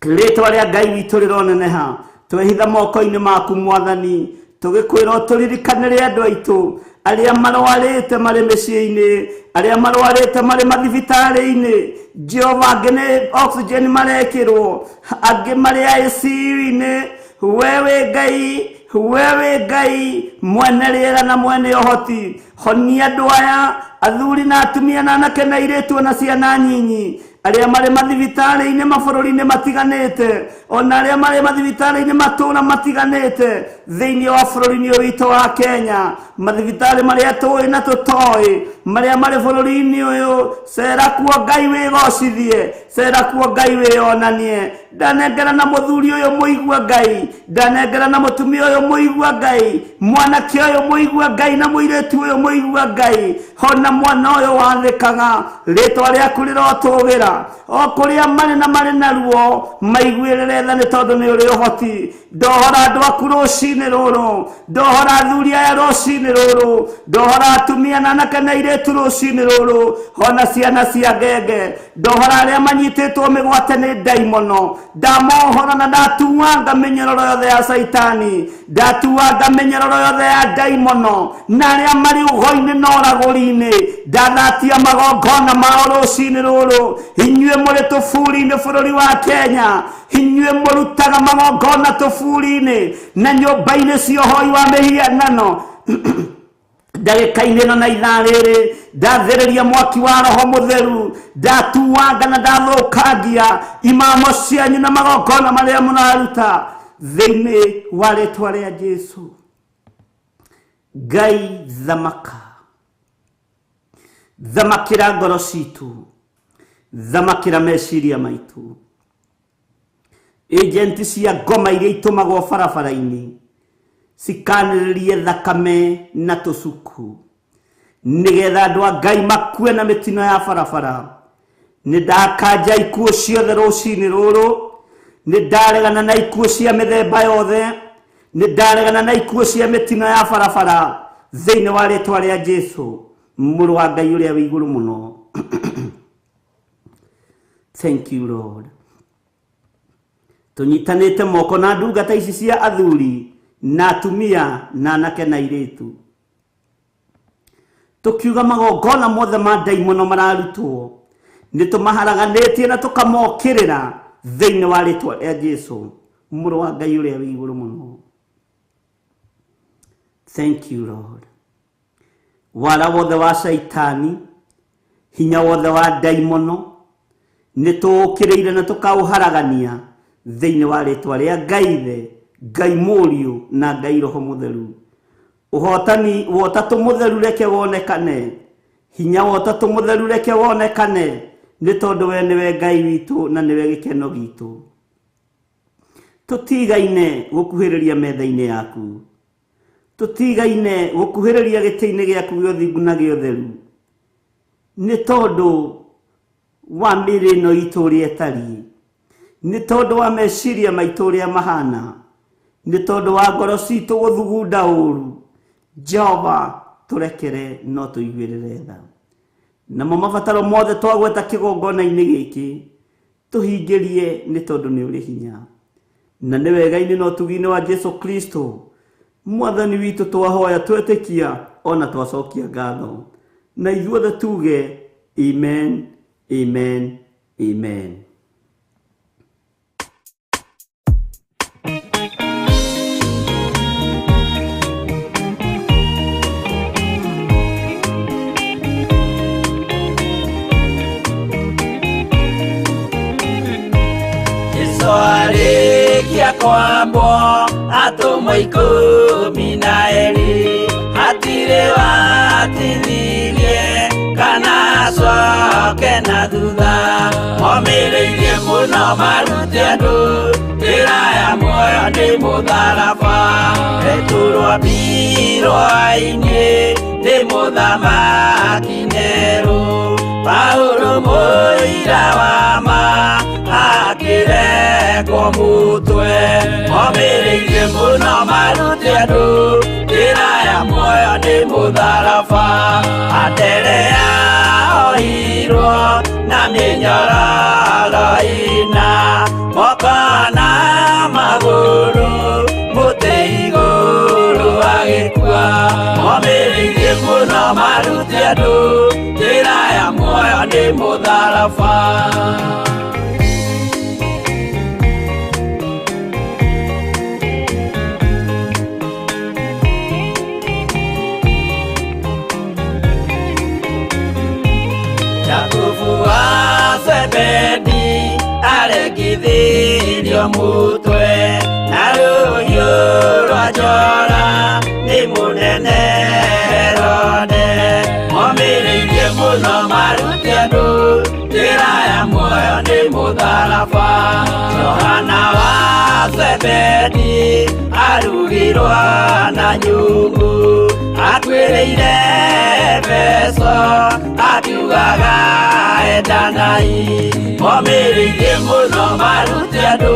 ritwa ria Ngai witu rironeneha twehitha moko-ini maku Mwathani tugikwira uturirikanire andu aitu aria marwarite mari micii-ini aria marwarite mari mathibitari-ini Jehova angi ni oxygen marekirwo angi mari ICU-ini wewe Ngai mwene riera na mwene uhoti honia andu aya athuri na atumia na anake na iretu na ciana nyinyi aria mari mathibitari-ini mabururi-ini matiganite ona aria mari mathibitari-ini matura matiganite thiini wa bururi-ini witu wa Kenya mathibitari maria tui na tutoi maria mari bururi-ini uyu cera kuo Ngai wigocithie cera kuo Ngai wionanie ndanengera na muthuri uyu muigua Ngai ndanengera na mutumia uyu muigua Ngai mwanake uyu muigua Ngai na muiretu uyu muigua Ngai hona mwana uyu wathikaga ritwa riaku rirotugira Hallelujah. Okuria mari na ruo maiguirere tha ni tondu ni uri uhoti. Ndohora andu aku ruci-ini ruru, ndohora athuri aya ruci-ini ruru, ndohora atumia na anake na airitu ruci-ini ruru, ona ciana cia ngenge, ndohora aria manyititwo migwate ni daimono. Ndamohora na ndatuanga minyororo yothe ya saitani, ndatuanga minyororo yothe ya daimono, na aria mari ugo-ini na uraguri-ini. Ndathatia magongona mao ruci-ini ruru. Inyue muri tuburi-ini bururi wa Kenya, inyue murutaga magongona tuburi-ini na nyumba-ini cia uhoi wa mihianano. Ndagika-ini ino na ithaa riri ndathiriria mwaki wa Roho Mutheru, ndatuanga na ndathukangia imamo cianyu na magongona maria munaruta thiini wa ritwa ria Jesu. Ngai thamaka, thamakira ngoro citu, thamakira meciria maitu. Agenti cia ngoma iria itumagwo barabara-ini cikaniririe thakame na tucuku nigetha andu a Ngai makue na mitino ya barabara. Ni ndakanja ikuo ciothe ruci-ini ruru, ni ndaregana na ikuo cia mithemba yothe, ni ndaregana na ikuo cia mitino ya barabara thiini wa ritwa ria Jesu, muru wa Ngai uria wi iguru muno. Thank you, Lord. Tunyitanite moko na ndungata ici cia athuri na atumia na anake na airitu, tukiuga magongona mothe ma daimono mararutwo ni tumaharaganitie na tukamokirira thiini wa ritwa ria Jesu, muru wa Ngai uria wi iguru muno. Thank you, Lord. Wala wothe wa saitani, hinya wothe wa daimono ni tukiriire na tukauharagania thiini wa ritwa ria Ngai the, Ngai Muriu na Ngai Roho Mutheru. Uhotani wotatu mutheru reke wonekane, hinya wotatu mutheru reke wonekane, ni tondu we niwe Ngai witu na niwe gikeno gitu. Tutigaine gukuhiriria metha-ini yaku, tutigaine gukuhiriria giti-ini giaku gio thingu na gio theru, ni tondu wa mirino itu uria etari, ni tondu wa meciria maitu uria mahana, ni tondu wa ngoro citu guthugunda uru. Jehova turekere no tuiguirire tha, namo mabataro mothe twagweta kigongona-ini giki tuhingirie ni tondu ni uri hinya, na ni wega-ini no tugi-ini wa Jesu Kristo mwathani witu. Twahoya twetikia ona twacokia ngatho, na ithuothe tuge amen, amen, amen. Arikia kwambo atumwa 12 hatire watithirie kana coke na thutha, momireirie muno marute andu njira ya muoyo ni mutharaba. Eturwo mbirwa-ini ni muthamaki Neru, Paulo muira wa ma akireko mutwe, momireirie muno marute andu njira ya muoyo ni mutharaba. Anderea oirwo na minyororo ina, moko na maguru muti iguru agikua, momireirie muno marute andu njira ya muoyo ni mutharaba. Zebedi aregithirio mutwe na ruhiu rwa njora ni munene Herode, momireirie muno marute andu njira ya muoyo ni mutharaba. Johana wa Zebedi arugirwa na nyungu, atwireire Efeso akiugaga enda Ngai momĩrĩirie mũno maruti andũ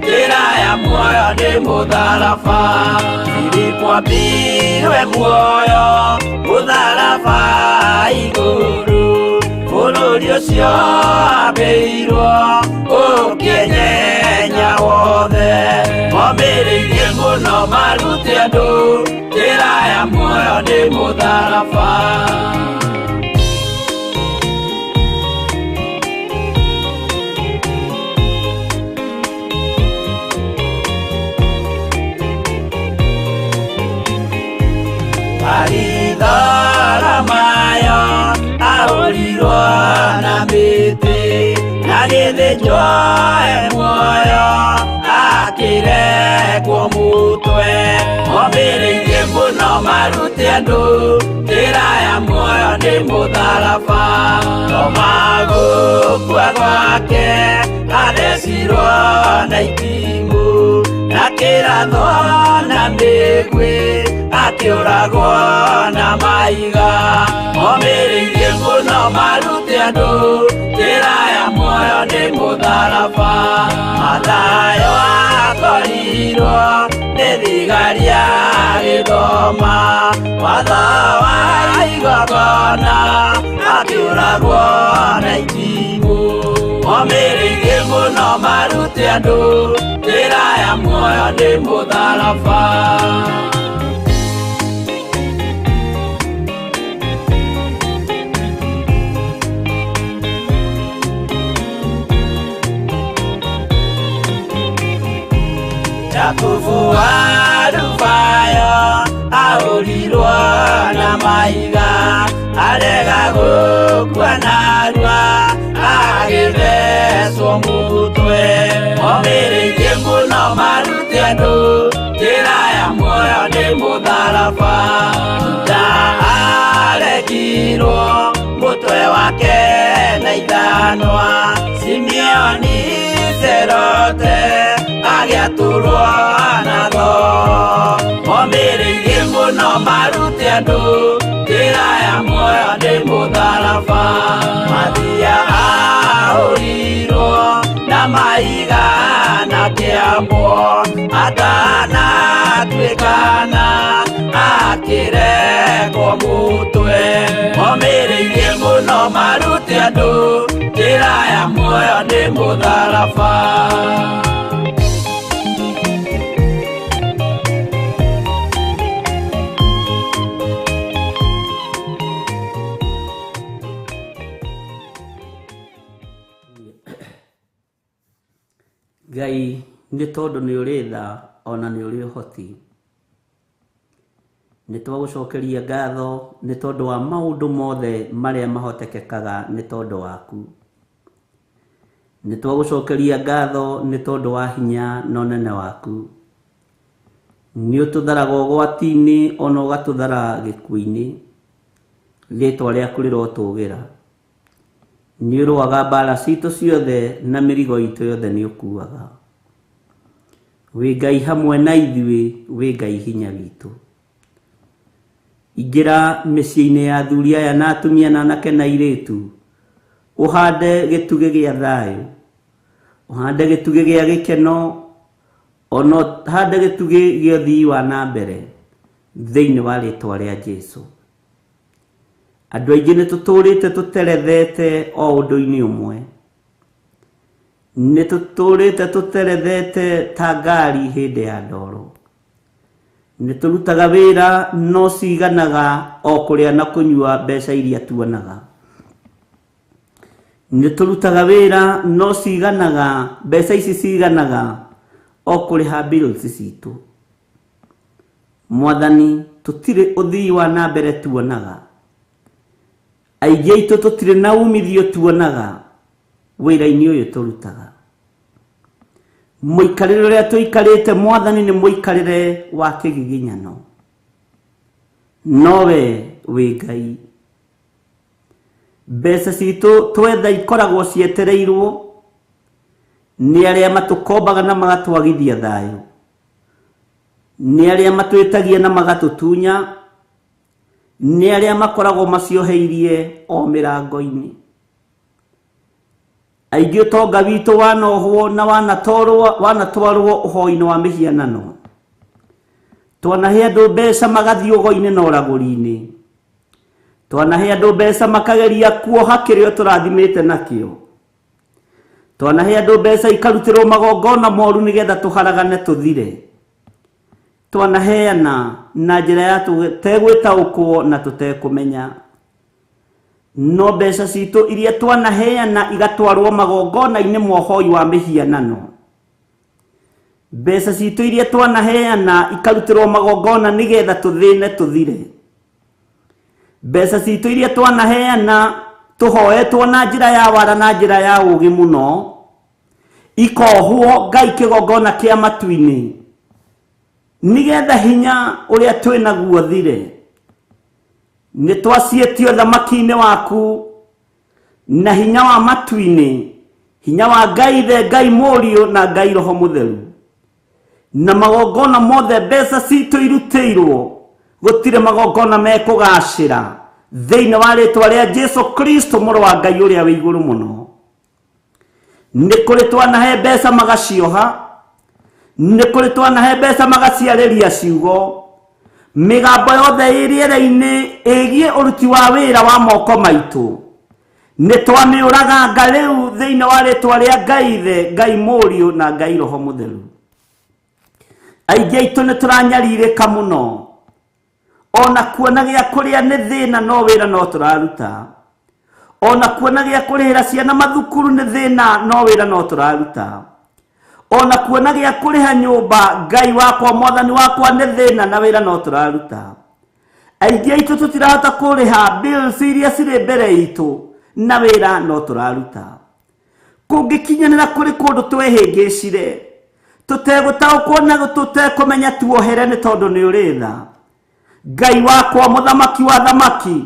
njĩra ya muoyo nĩ mũtharaba Filipo muoyo mũtharaba igũrũ bũrũri ũcio ambĩirwo ũkĩnyenya wothe momĩrĩirie mũno maruti andũ njĩra ya muoyo nĩ mũtharaba Aridara mayo aorirwo na mĩtĩ na gĩthĩnjwo muoyo akĩrekwo mũtwe momĩrĩirie mũno maruti andũ njĩra ya muoyo nĩ mũtharaba no magũkua gwake athecirwo na itimũ na kĩratho na mĩguĩ akĩũragwo na maiga momĩrĩirie mũno maruti andũ njĩra ya muoyo nĩ mũtharaba Mathayo akorirwo nĩ thigari agĩthoma watho wa igongona akĩũragwo na itimũ momĩrĩirie mũno maruti andũ njĩra ya muoyo nĩ mũtharaba Yakubu arubayo aorirwo na maiga arega gũkua narua agĩthecwo mũtwe momĩrĩirie mũno maruti andũ njĩra ya muoyo nĩ mũtharaba Juda aregirwo mũtwe wake na ithanwa Simeoni Zerote agĩatũrwo na tho momĩrĩirie mũno maruti andũ njĩra ya muoyo nĩ mũtharaba Mathia aũrirwo na maiga na kĩambo atanatuĩkana akĩrekwo mũtwe momĩrĩirie mũno maruti andũ njĩra ya muoyo nĩ mũtharaba Ngai nĩ tondũ nĩ ũrĩ tha ona nĩ ũrĩ ũhoti nĩ twagũcokeria ngatho nĩ tondũ wa maũndũ mothe marĩa mahotekekaga nĩ tondũ waku nĩ twagũcokeria ngatho nĩ tondũ wa hinya na ũnene waku nĩ ũtũtharaga ũgwati-inĩ ona ũgatũthara gĩkuũ-inĩ rĩĩtwa rĩaku rĩrotũgĩra nĩ ũrũaga mbara citũ ciothe na mĩrigo itũ yothe nĩ ũkuaga wĩ Ngai hamwe na ithuĩ wĩ Ngai hinya witũ ingĩra mĩciĩ-inĩ ya athuri aya na atumia na anake na airĩtu ũhande gĩtugĩ gĩa thayũ ũhande gĩtugĩ gĩa gĩkeno ona ũhande gĩtugĩ gĩa ũthii wa na mbere thĩinĩ wa rĩĩtwa rĩa Jesũ andũ aingĩ nĩ tũtũrĩte tũterethete o ũndũ-inĩ ũmwe nĩ tũtũrĩte tũterethete ta ngari hĩndĩ ya ndoro nĩ tũrutaga wĩra no ciganaga o kũrĩa na kũnyua mbeca iria tuonaga nĩ tũrutaga wĩra no ciganaga mbeca ici ciganaga o kũrĩha bills citũ Mwathani tũtirĩ ũthii wa na mbere tuonaga aingĩ aitũ tũtirĩ na umithio tuonaga wĩra-inĩ ũyũ tũrutaga mũikarĩre ũrĩa tũikarĩte Mwathani nĩ mũikarĩre wa kĩgiginyano nowe wĩ Ngai mbeca citũ twetha ikoragwo cietereirwo nĩ arĩa matũkombaga na magatwagithia thayũ nĩ arĩa matwĩtagia na magatũtunya nĩ arĩa makoragwo macioheirie o mĩrango-inĩ aingĩ ũtonga witũ wanohwo na wanatwarwo ũhoi-inĩ wa mĩhianano. Twanahe andũ mbeca magathiĩ ũgo-inĩ na ũragũri-inĩ. Twanahe andũ mbeca makageria kuoha kĩrĩa tũrathimĩte nakĩo. Twanahe andũ mbeca ikarutĩrwo magongona moru nĩgetha tũharagane tũthire. Twanaheana na njĩra ya tũtegwĩtaũkwo na tũtekũmenya. No mbeca citũ iria twanaheana igatwarwo magongona-inĩ mohoi wa mĩhianano. Mbeca citũ iria twanaheana ikarutĩrwo magongona nĩgetha tũthĩne tũthire. Mbeca citũ iria twanaheana tũhoetwo na njĩra ya wara na njĩra ya ũgĩ mũno, ikohwo Ngai kĩgongona kĩa matu-inĩ, nĩgetha hinya ũrĩa twĩnaguo thire. Nĩ twaciĩtio thamaki-inĩ waku na hinya wa matu-inĩ, hinya wa Ngai Ithe, Ngai Mũriũ na Ngai Roho Mũtheru. Na magongona mothe mbeca citũ irutĩirwo, gũtirĩ magongona mekũgacĩra thĩinĩ wa rĩĩtwa rĩa Jesu Kristo mũrũ wa Ngai ũrĩa wĩ igũrũ mũno. Nĩ kũrĩ twanahe mbeca magacioha, nĩ kũrĩ twanahe mbeca magaciarĩria ciugo. Mĩgambo yothe ĩrĩera-inĩ ĩgiĩ ũruti wa wĩra wa moko maitũ nĩ twamĩũraganga rĩu thĩinĩ wa rĩĩtwa rĩa Ngai Ithe, Ngai Mũriũ na Ngai Roho Mũtheru. Aingĩ aitũ nĩ tũranyarirĩka mũno, ona kuona gĩa kũrĩa nĩ thĩna no wĩra no tũraruta. Ona kuona gĩa kũrĩhĩra ciana mathukuru nĩ thĩna no wĩra no tũraruta. Ona kuona gĩa kũrĩha nyũmba, Ngai wakwa Mwathani wakwa nĩ thĩna na wĩra no tũraruta. Aingĩ aitũ tũtirahota kũrĩha bills iria cirĩ mbere itũ na wĩra no tũraruta. Kũngĩkinyanĩra kũrĩ kũndũ twehĩngĩcire, tũtegũtaũkwo na tũtekũmenya tuohere nĩ tondũ nĩ ũrĩ tha. Ngai wakwa mũthamaki wa thamaki,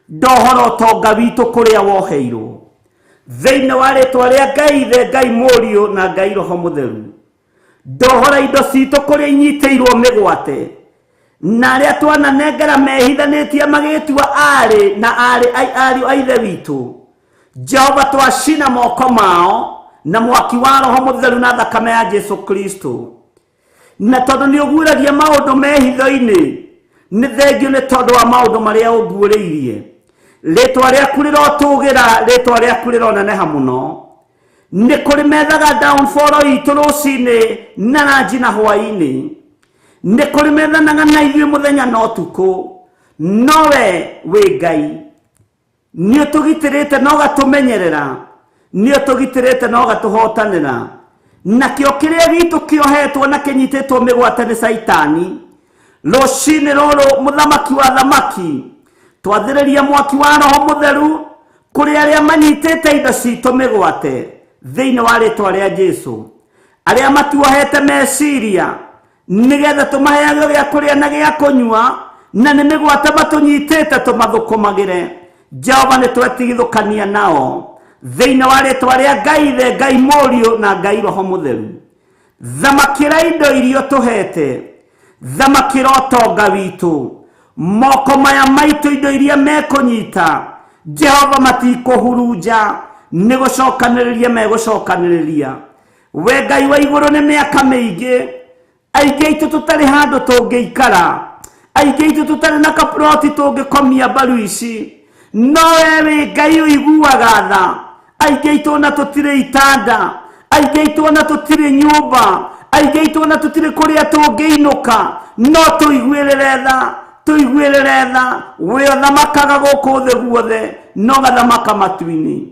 ndohora ũtonga witũ kũrĩa woheirwo thĩinĩ wa rĩĩtwa rĩa Ngai Ithe, Ngai Mũriũ na Ngai Roho Mũtheru. Ndohora indo citũ kũrĩa inyitĩirwo mĩgwate, na arĩa twananengera mehithanĩtie magĩtua arĩ na ariũ a Ithe witũ. Jehova twacina moko mao na mwaki wa Roho Mũtheru na thakame ya Jesu Kristo. Na tondũ nĩ ũguũragia maũndũ mehitho-inĩ, nĩ thengio nĩ tondũ wa maũndũ marĩa ũnguũrĩirie. Rĩĩtwa rĩaku rĩrotũgĩra, rĩĩtwa rĩaku rĩroneneha mũno. Nĩ kũrĩ methaga downfall itũ rũci-inĩ na ranji na hwaĩ-inĩ. Nĩ kũrĩ methanaga na ithuĩ mũthenya na ũtukũ, nowe wĩ Ngai. Nĩ ũtũgitĩrĩte na ũgatũmenyerera, nĩ ũtũgitĩrĩte na ũgatũhotanĩra. Nakĩo kĩrĩa gitũ kĩohetwo na kĩnyitĩtwo mĩgwate nĩ Saitani, rũci-inĩ rũrũ mũthamaki wa thamaki, twathĩrĩria mwaki wa Roho Mũtheru kũrĩ arĩa manyitĩte indo citũ mĩgwate thĩinĩ wa rĩĩtwa rĩa Jesu. Arĩa matuohete meciria nĩgetha tũmaheage gĩa kũrĩa na gĩa kũnyua, na nĩ mĩgwate matũnyitĩte tũmathũkũmagĩre. Jehova nĩ twetigithũkania nao thĩinĩ wa rĩĩtwa rĩa Ngai Ithe, Ngai Mũriũ na Ngai Roho Mũtheru. Thamakĩra indo irio tũhete, thamakĩra ũtonga witũ, moko maya maitũ indo iria mekũnyita, Jehova matikũhurunja, nĩ gũcokanĩrĩria megũcokanĩrĩria. We Ngai wa igũrũ nĩ mĩaka mĩingĩ, aingĩ aitũ tũtarĩ handũ tũngĩikara, aingĩ aitũ tũtarĩ na kaploti tũngĩkomia mbaru ici, no we wĩ Ngai ũiguaga tha. Aingĩ aitũ ona tũtirĩ itanda, aingĩ aitũ ona tũtirĩ nyũmba, aingĩ aitũ ona tũtirĩ kũrĩa tũngĩinũka, no tũiguĩrĩre tha, tũiguĩrĩre tha. We ũthamakaga gũkũ thĩ guothe, no gathamaka matu-inĩ.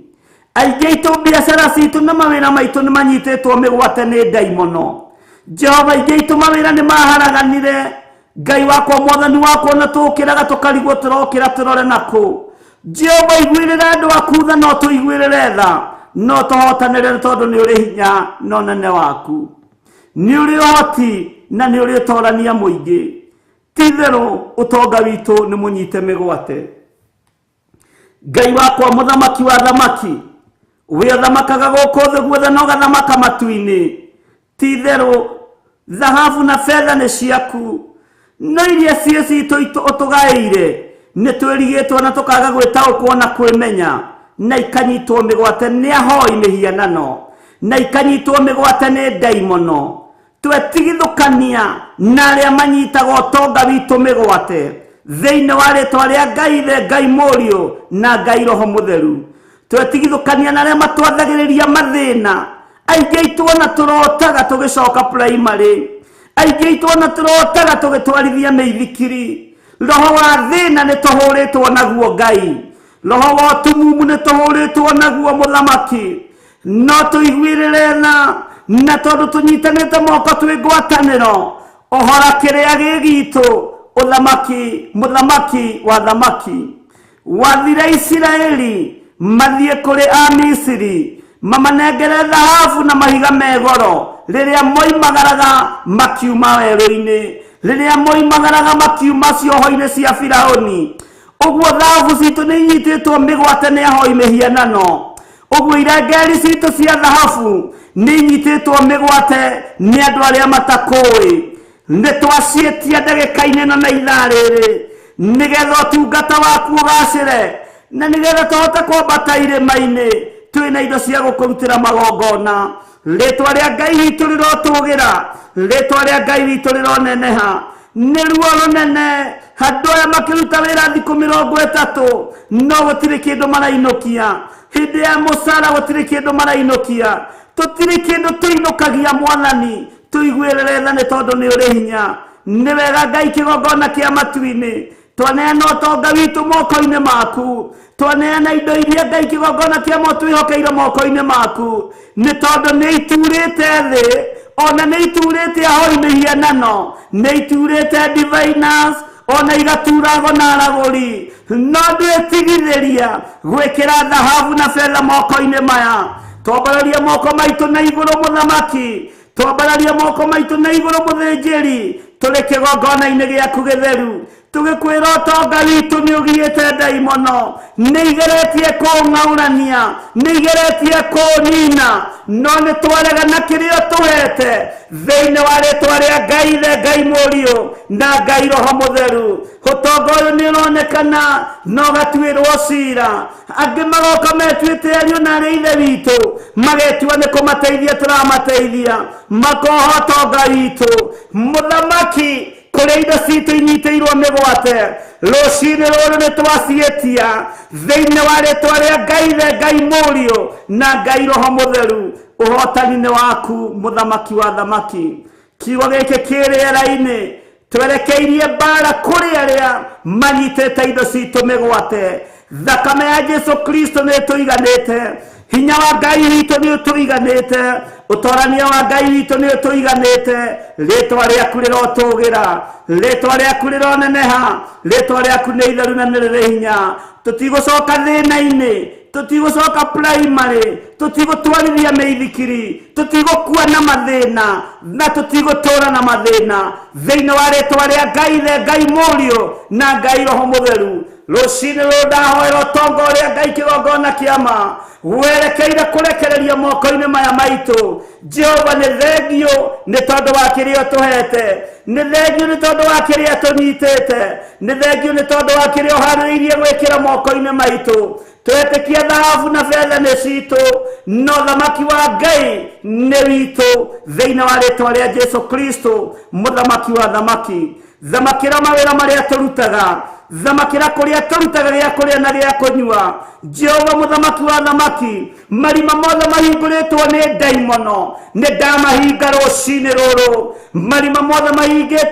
Aingĩ aitũ biacara citũ na mawĩra maitũ nĩ manyitĩtwo mĩgwate nĩ ndaimono. Jehova, aingĩ aitũ mawĩra nĩ maharaganire. Ngai wakwa Mwathani wakwa na tũkĩraga tũkarigwo tũrokĩra tũrore nakũ. Jehova, iguĩrĩra andũ aku tha, no tũiguĩrĩre tha, no tũhotanĩre tondũ nĩ ũrĩ hinya na ũnene waku. Nĩ ũrĩ ũhoti na nĩ ũrĩ ũtorania mũingĩ. Ti-itherũ ũtonga witũ nĩ mũnyite mĩgwate. Ngai wakwa mũthamaki wa thamaki, we ũthamakaga gũkũ thĩ guothe na ũgathamaka matu-inĩ. Ti-itherũ thahabu na betha nĩ ciaku, no iria citũ ũtũgaĩire nĩ twĩrigĩtwo na tũkaga gwĩtaũkwo na kwĩmenya. na ikanyitwo migwate ni ahoi mihianano na ikanyitwo migwate ni daimono twetigithukania na aria manyitaga utonga witu migwate thiini wa ritwa ria Ngai the Ngai Murio na Ngai Roho Mutheru twetigithukania na aria matwathagiriria mathina aingi itu ona turotaga tugicoka primary aingi itu ona turotaga tugitwarithia meithikiri roho wa thina ni tuhuritwo naguo Ngai roho wa tumumu ni tuhuritwo naguo muthamaki no tuiguirire na tondu tunyitanite moko twigwataniro ohora kiria gigitu muthamaki wa thamaki wathira Isiraeli mathie kuri a Misiri mamanengere thahabu na mahiga megoro riria moimagaraga makiuma werũ-ini riria moimagaraga makiuma cioho-ini cia Firaoni uguo thahabu citu ni nyititwo migwate ni ahoi mihianano uguo irengeri citu cia thahabu ni nyititwo migwate ni andu aria matakui ni twacietia ndagika-ini no na ithaa riri nigetha ũtungata waku ũgacĩre na nigetha tũhote kwambata irĩma-inĩ twĩna indo cia gũkũrutĩra magongona rĩtwa rĩa Ngai witũ rĩrotũgĩra rĩtwa rĩa Ngai witũ rĩroneneha nĩ ruo rũnene andũ aya makĩruta wĩra thikũ 30 no gũtirĩ kĩndũ marainũkia hĩndĩ ya mũcara gũtirĩ kĩndũ marainũkia tũtirĩ kĩndũ tũinũkagia Mwathani tuiguirire tha ni tondu ni uri hinya ni wega Ngai kigongona kia matu-ini twaneana utonga witu moko-ini maku twaneana indo iria Ngai kigongona kia mo twihokeire moko-ini maku ni tondu ni iturite thi ona ni iturite ahoi mihianano ni iturite diviners ona igaturago na araguri no ndwetigithiria gwikira thahabu na fedha moko-ini maya twambararia moko maitu na iguru muthamaki twambararia moko maitu na iguru muthinjiri turi kigongona-ini giaku githeru tugikwira utonga witu ni ugiite daimono ni igeretie kung'aurania ni igeretie kunina no ni twarega na kiria tuhete thiini wa ritwa ria Ngai the Ngai Murio na Ngai Roho Mutheru utonga uyu ni uronekana no gatuirwo cira angi magoka metuite ario na aria ithe witu magetua ni kumateithia turamateithia makoha utonga witu muthamaki kuria indo citu inyitĩirwo mĩgwate rũcinĩ rũrũ nĩ twacietia thĩinĩ wa rĩtwa rĩa Ngai the Ngai Murio na Ngai Roho Mutheru ũhotani-inĩ waku mũthamaki wa thamaki kiugo gĩkĩ kĩ rĩera-inĩ twerekeirie mbara kũrĩ arĩa manyitĩte indo citũ mĩgwate thakame ya Jesu Kristo nĩ tũiganĩte hinya wa Ngai witũ nĩ ũtũiganĩte utorania wa Ngai witũ nĩ ũtũiganĩte rĩtwa rĩaku rĩrotũgĩra rĩtwa rĩaku rĩroneneha rĩtwa rĩaku nĩ itheru na nĩ rĩrĩ hinya tũtigũcoka thĩna-inĩ tũtigũcoka primary tũtigũtwarithia meithikiri tũtigũkua na mathĩna na tũtigũtũra na mathĩna thĩinĩ wa rĩtwa rĩa Ngai the Ngai Murio na Ngai Roho Mutheru rũcinĩ rũrũ ndahoera ũtonga ũrĩa Ngai kĩgongona kĩama werekeire kũrekereria moko-inĩ maya maitũ Jehova nĩ thengio nĩ tondũ wa kĩrĩa ũtũhete nĩ thengio nĩ tondũ wa kĩrĩa tũnyitĩte nĩ thengio nĩ tondũ wa kĩrĩa ũharĩrĩirie gwĩkĩra moko-inĩ maitũ twetĩkia thahabu na betha nĩ citũ no thamaki wa Ngai nĩ witũ thĩinĩ wa rĩtwa rĩa Jesu Kristo mũthamaki wa thamaki thamakĩra mawĩra marĩa tũrutaga thamakĩra kũrĩa tũrutaga gĩa kũrĩa na gĩa kũnyua Jehova mũthamaki wa thamaki marima mothe mahingũrĩtwo nĩ daimono nĩ ndamahinga rũcinĩ rũrũ marima mothe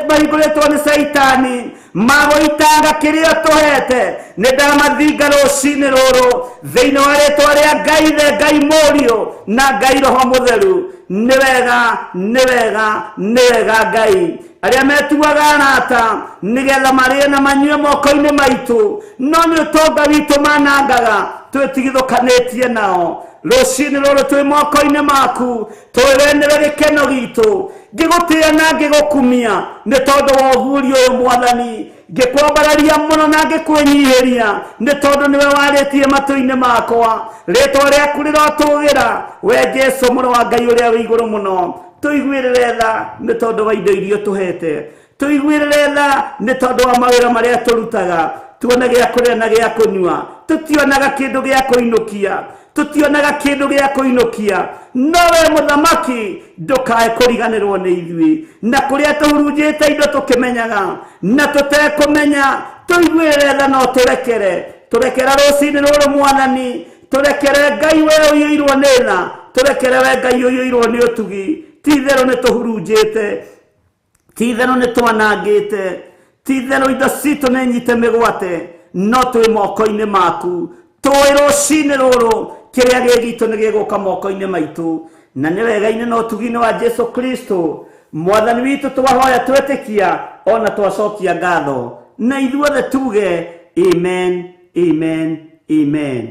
mahingũrĩtwo nĩ Saitani magũitanga kĩrĩa tũhete nĩ ndamathinga rũcinĩ rũrũ thĩinĩ wa rĩtwa rĩa Ngai the Ngai Murio na Ngai Roho Mutheru nĩ wega Ngai arĩa metuaga arata nigetha marĩe na manyue moko-inĩ maitũ no nĩ ũtonga witũ manangaga twĩtigithũkanĩtie nao rũcinĩ rũrũ twĩ moko-inĩ maku twĩrenere gĩkeno gitũ ngĩgũtĩĩa na ngĩgũkumia nĩ tondũ wa ũguũrio ũyũ Mwathani ngĩkwambararia mũno na ngĩkwĩnyihĩria nĩ tondũ nĩwe warĩtie matũ-inĩ makwa rĩtwa rĩaku rĩrotũgĩra we Jesu mũrũ wa Ngai ũrĩa wĩ igũrũ mũno tuiguirire tha nĩ tondũ wa indo irio tũhete tuiguirire tha nĩ tondũ wa mawĩra marĩa tũrutaga tuone gĩa kũrĩa na gĩa kũnyua tutionaga kindu gya kuinukia, tutionaga kindu gya kuinukia. Nowe muthamaki ndukae kuriganirwo ni ithui, na kuria tuhurunjite indo tukimenyaga na tutekumenya tuiguire tha no turekera ruci-ini ruru mwathani, turekere Ngai we uiyirwo ni tha, turekere we Ngai uiyirwo ni utugi. Tithero ni tuhurunjite, tithero ni twanangite, tithero indo citu ni nyite migwate, no twi moko-ini maku. Twi ruci-ini ruru kiria gigitu ni giguka moko-ini maitu, na ni wega-ini no tugi-ini wa Jesu Kristo mwathani witu. Twahoya twetikia ona twacokia ngatho, na ithuothe tuge amen, amen, amen.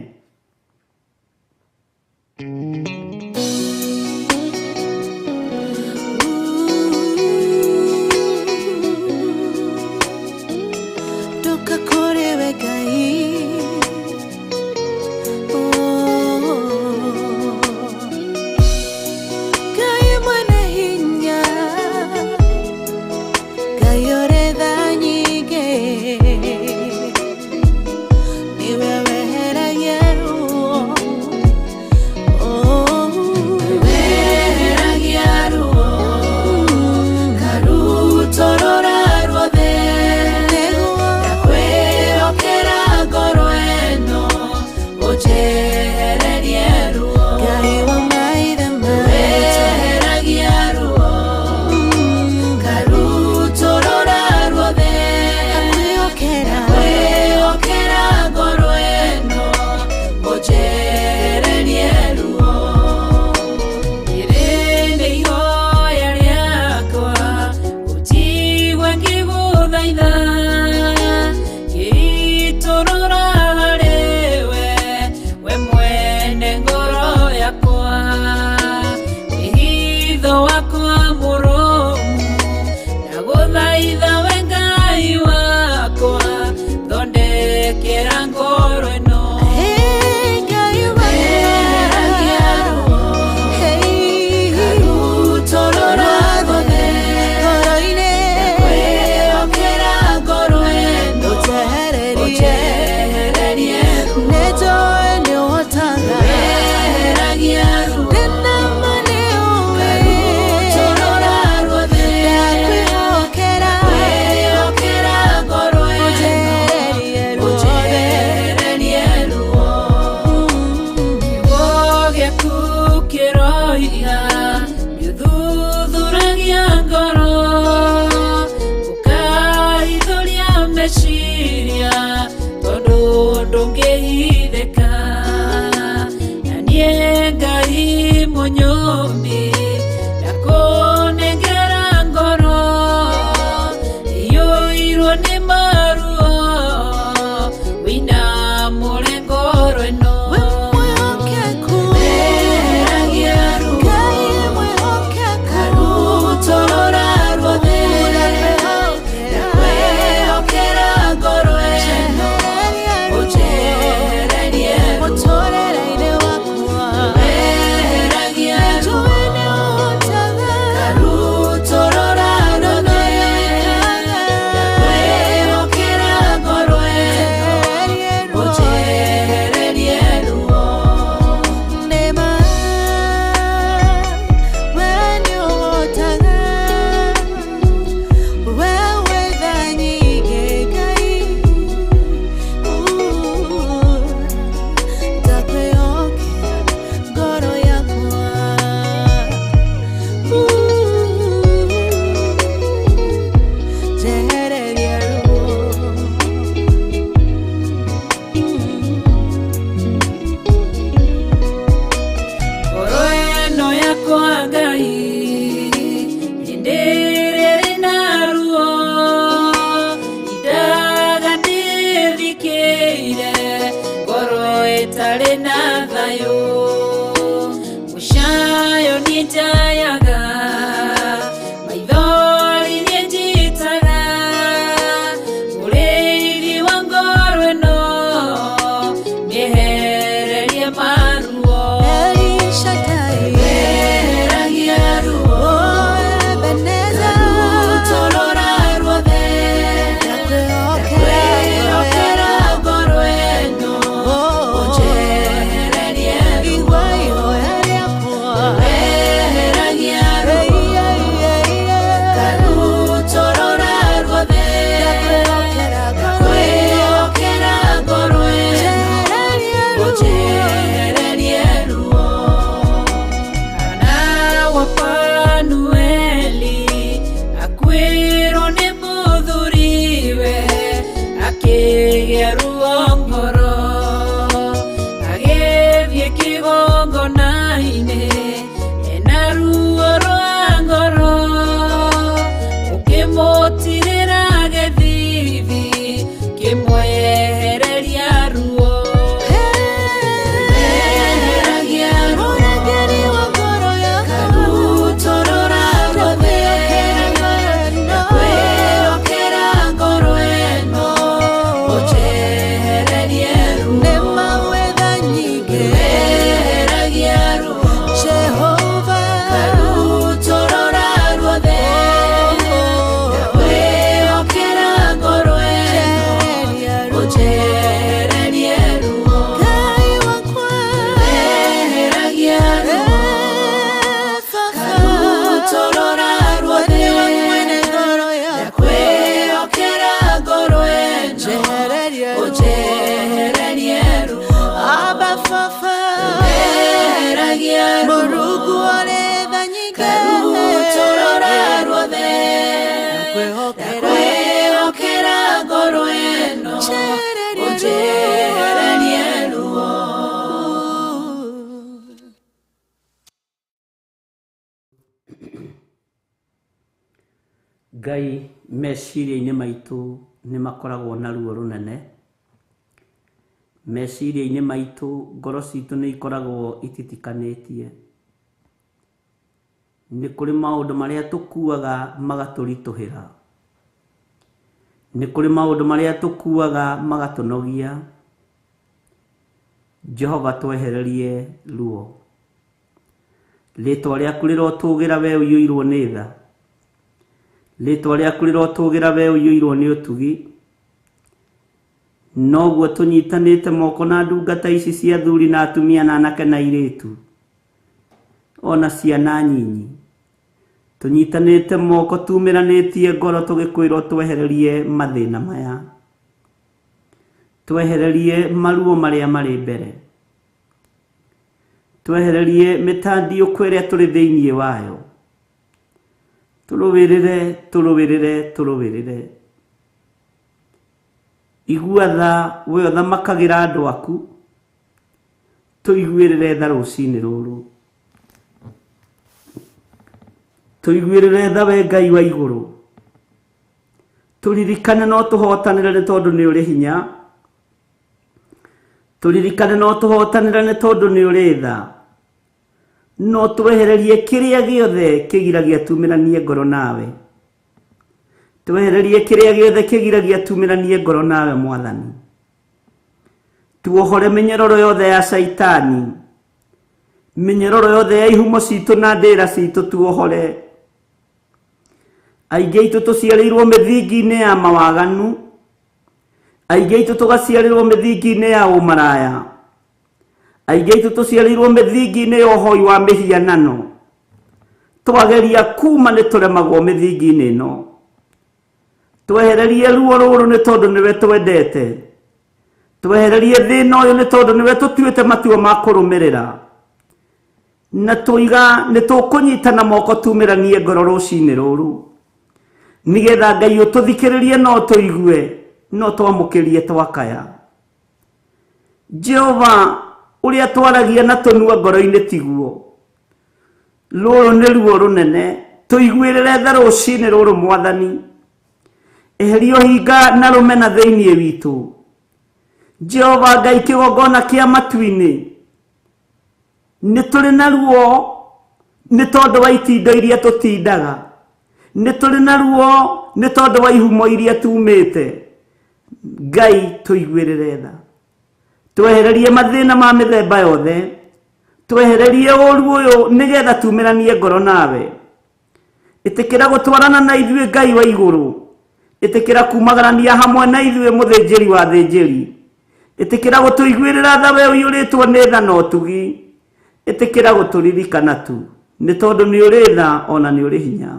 Ngai meciria-inĩ maitũ nĩ makoragwo na ruo rũnene. Meciria-inĩ maitũ ngoro citũ nĩ ikoragwo ititikanĩtie. Nĩ kũrĩ maũndũ marĩa tũkuaga magatũritũhĩra. Nĩ kũrĩ maũndũ marĩa tũkuaga magatũnogia. Jehova twehererie ruo. Rĩtwa rĩaku rĩrotũgĩra we ũiyũirwo nĩ tha. Rĩtwa rĩaku rĩrotũgĩra we ũiyũirwo nĩ ũtugi. Noguo tũnyitanĩte moko na ndungata ici cia athuri na atumia na anake na airĩtu, ona ciana nyinyi. Tũnyitanĩte moko tumĩranĩtie ngoro tũgĩkwĩrwo twehererie mathĩna maya. Twehererie maruo marĩa marĩ mbere. Twehererie mĩtandiũko ĩrĩa tũrĩ thĩinĩ wayo. Tũrũwĩrĩre, tũrũwĩrĩre, tũrũwĩrĩre. Igua tha we ũthamakagĩra andũ aku. Tũiguĩrĩre tha rũcinĩ rũrũ. Tũiguĩrĩre tha we Ngai wa igũrũ. Tũririkane no tũhotanĩre nĩ tondũ nĩ ũrĩ hinya. Tũririkane no tũhotanĩre nĩ tondũ nĩ ũrĩ tha. No twehererie kĩrĩa gĩothe kĩgiragia tumĩranie ngoro nawe. Twehererie kĩrĩa gĩothe kĩgiragia tumĩranie ngoro nawe Mwathani. Tuohore mĩnyororo yothe ya Saitani. Mĩnyororo yothe ya ihumo citũ na ndĩra citũ tuohore. Aingĩ aitũ tũciarĩirwo mĩthingi-inĩ ya mawaganu. Aingĩ aitũ tũgaciarĩrwo mĩthingi-inĩ ya ũmaraya. Aingĩ aitũ tũciarĩirwo mĩthingi-inĩ ya ũhoi wa mĩhianano. Twageria kuma nĩ tũremagwo mĩthingi-inĩ ĩno. Twehererie ruo rũrũ nĩ tondũ nĩwe twendete. Twehererie thĩna ũyũ nĩ tondũ nĩwe tũtuĩte matua ma kũrũmĩrĩra. Na tũiga nĩ tũkũnyitana moko tumĩranie ngoro rũcinĩ rũrũ. Nĩgetha Ngai ũtũthikĩrĩrie no tũigue, no twamũkĩrie twakaya. Jehova ũrĩa twaragia na tũnua ngoro-inĩ tiguo. Rũrũ nĩ ruo rũnene. Tũiguĩrĩre tha rũcinĩ rũrũ Mwathani. Eheria ũhinga na rũmena thĩinĩ witũ. Jehova Ngai kĩgongona kĩa matu-inĩ. Nĩ tũrĩ na ruo nĩ tondũ wa itindo iria tũtindaga. Nĩ tũrĩ na ruo nĩ tondũ wa ihumo iria tumĩte. Ngai tũiguĩrĩre tha. Twehererie mathĩna ma mĩthemba yothe. Twehererie ũũru ũyũ nĩgetha tumĩranie ngoro nawe. Ĩtĩkĩra gũtwarana na ithuĩ Ngai wa igũrũ. Ĩtĩkĩra kumagarania hamwe na ithuĩ mũthĩnjĩri wa thĩnjĩri. Ĩtĩkĩra gũtũiguĩrĩra tha we ũiyũrĩtwo nĩ tha na ũtugi. Ĩtĩkĩra gũtũririkana tu nĩ tondũ nĩ ũrĩ tha ona nĩ ũrĩ hinya.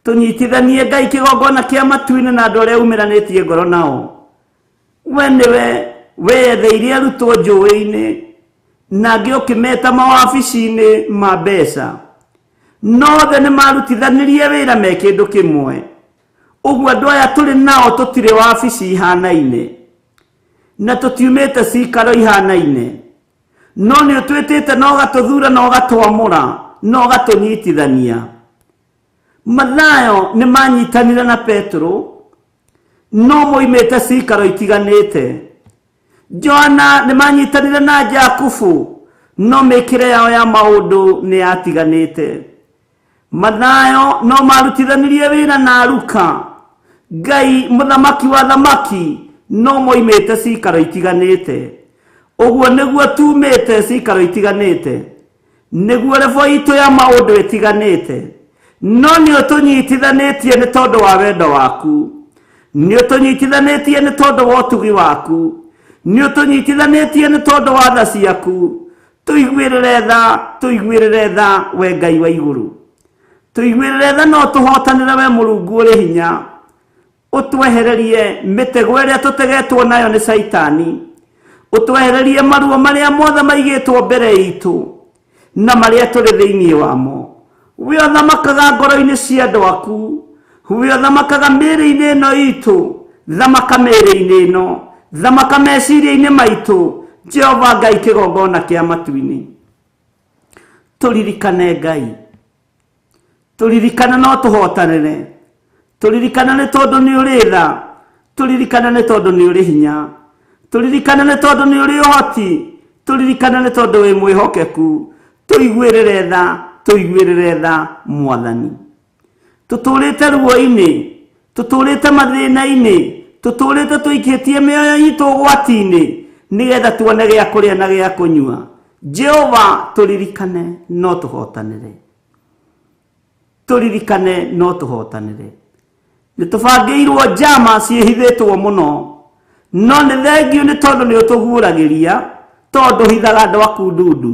Tũnyitithanie Ngai kĩgongona kĩa matu-inĩ na andũ arĩa umĩranĩtie ngoro nao. We nĩwe weyetheirie arutwo njũĩ-inĩ na angĩ ũkĩmeta mawabici-inĩ ma mbeca. Nothe nĩ marutithanirie wĩra me kĩndũ kĩmwe. Ũguo andũ aya tũrĩ nao tũtirĩ wabici ihanaine. Na tũtiumĩte cikaro ihanaine. No nĩ ũtwĩtĩte na ũgatũthura na ũgatwamũra na ũgatũnyitithania. Mathayo nĩ manyitanire na Pethuel no moimĩte cikaro itiganĩte. Johana nĩ manyitanire na Jakubu no mĩkĩre yao ya maũndũ nĩ yatiganĩte. Mathayo no marutithanirie wĩra na Luka. Ngai mũthamaki wa thamaki no moimĩte cikaro itiganĩte. Ũguo nĩguo tumĩte cikaro itiganĩte. Nĩguo revo itũ ya maũndũ ĩtiganĩte. No nĩ ũtũnyitithanĩtie nĩ tondũ wa wendo waku. Nĩ ũtũnyitithanĩtie nĩ tondũ wa ũtugi waku. Nĩ ũtũnyitithanĩtie nĩ tondũ wa tha ciaku. Tũiguĩrĩre tha, tũiguĩrĩre tha we Ngai wa igũrũ. Tũiguĩrĩre tha no tũhotanĩre we Mũrungu ũrĩ hinya. Ũtwehererie mĩtego ĩrĩa tũtegetwo nayo nĩ Saitani. Ũtwehererie maruo marĩa mothe maigĩtwo mbere itũ na marĩa tũrĩ thĩinĩ wamo. We ũthamakaga ngoro-inĩ cia andũ aku. We ũthamakaga mĩĩrĩ-inĩ ĩno itũ. Thamaka mĩĩrĩ-inĩ ĩno. Thamaka meciria-inĩ maitũ. Jehova Ngai kĩgongona kĩa matu-inĩ. Tũririkane Ngai. Tũririkane no tũhotanĩre. turirikana nĩ tondũ nĩ ũrĩ tha, turirikana nĩ tondũ nĩ ũrĩ hinya, turirikana nĩ tondũ nĩ ũrĩ ũhoti, turirikana nĩ tondũ wĩ mwĩhokeku. Tuiguĩrĩre tha Mwathani. Tutũrĩte ruo-inĩ, tutũrĩte mathĩna-inĩ, tutũrĩte tũikĩtie mĩoyo itũ ũgwati-inĩ, nĩgetha tuone gĩa kũrĩa na gĩa kũnyua. Jehova, turirikane no tũhotanĩre, turirikane no tũhotanĩre. Nĩtũbangĩirwo njama ciĩhithĩtwo mũno, no nĩ thengiũ nĩ tondũ nĩ ũtũguũragĩria, tondũ hithaga andũ aku ndundu.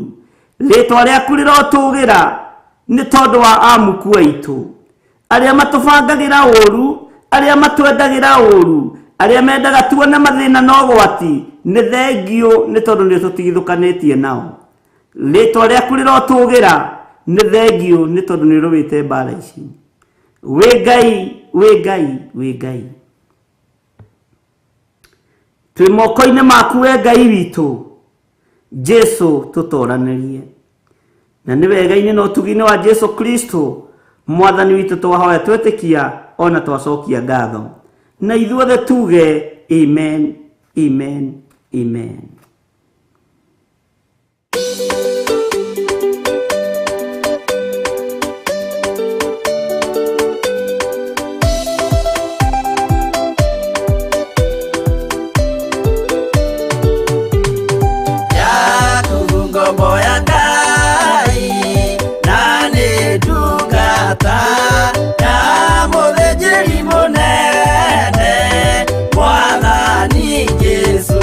Rĩtwa rĩaku rĩrotũgĩra nĩ tondũ wa amuku aitũ, arĩa matũbangagĩra ũũru, arĩa matwendagĩra ũũru, arĩa mendaga tuone mathĩna na ũgwati. Nĩ thengiũ nĩ tondũ nĩ ũtũtigithũkanĩtie nao. Rĩtwa rĩaku rĩrotũgĩra, nĩ thengiũ nĩ tondũ nĩ ũrũĩte mbara ici. Wĩ Ngai, wĩ Ngai, wĩ Ngai. Twĩ moko-inĩ maku we Ngai witũ. Jesu tũtoranĩrie. Na nĩ wega-inĩ na ũtugi-inĩ wa Jesu Kristo Mwathani witũ twahoya twetĩkia ona twacokia ngatho. Na ithuothe tuge amen, amen, amen. Mwathani Jesu,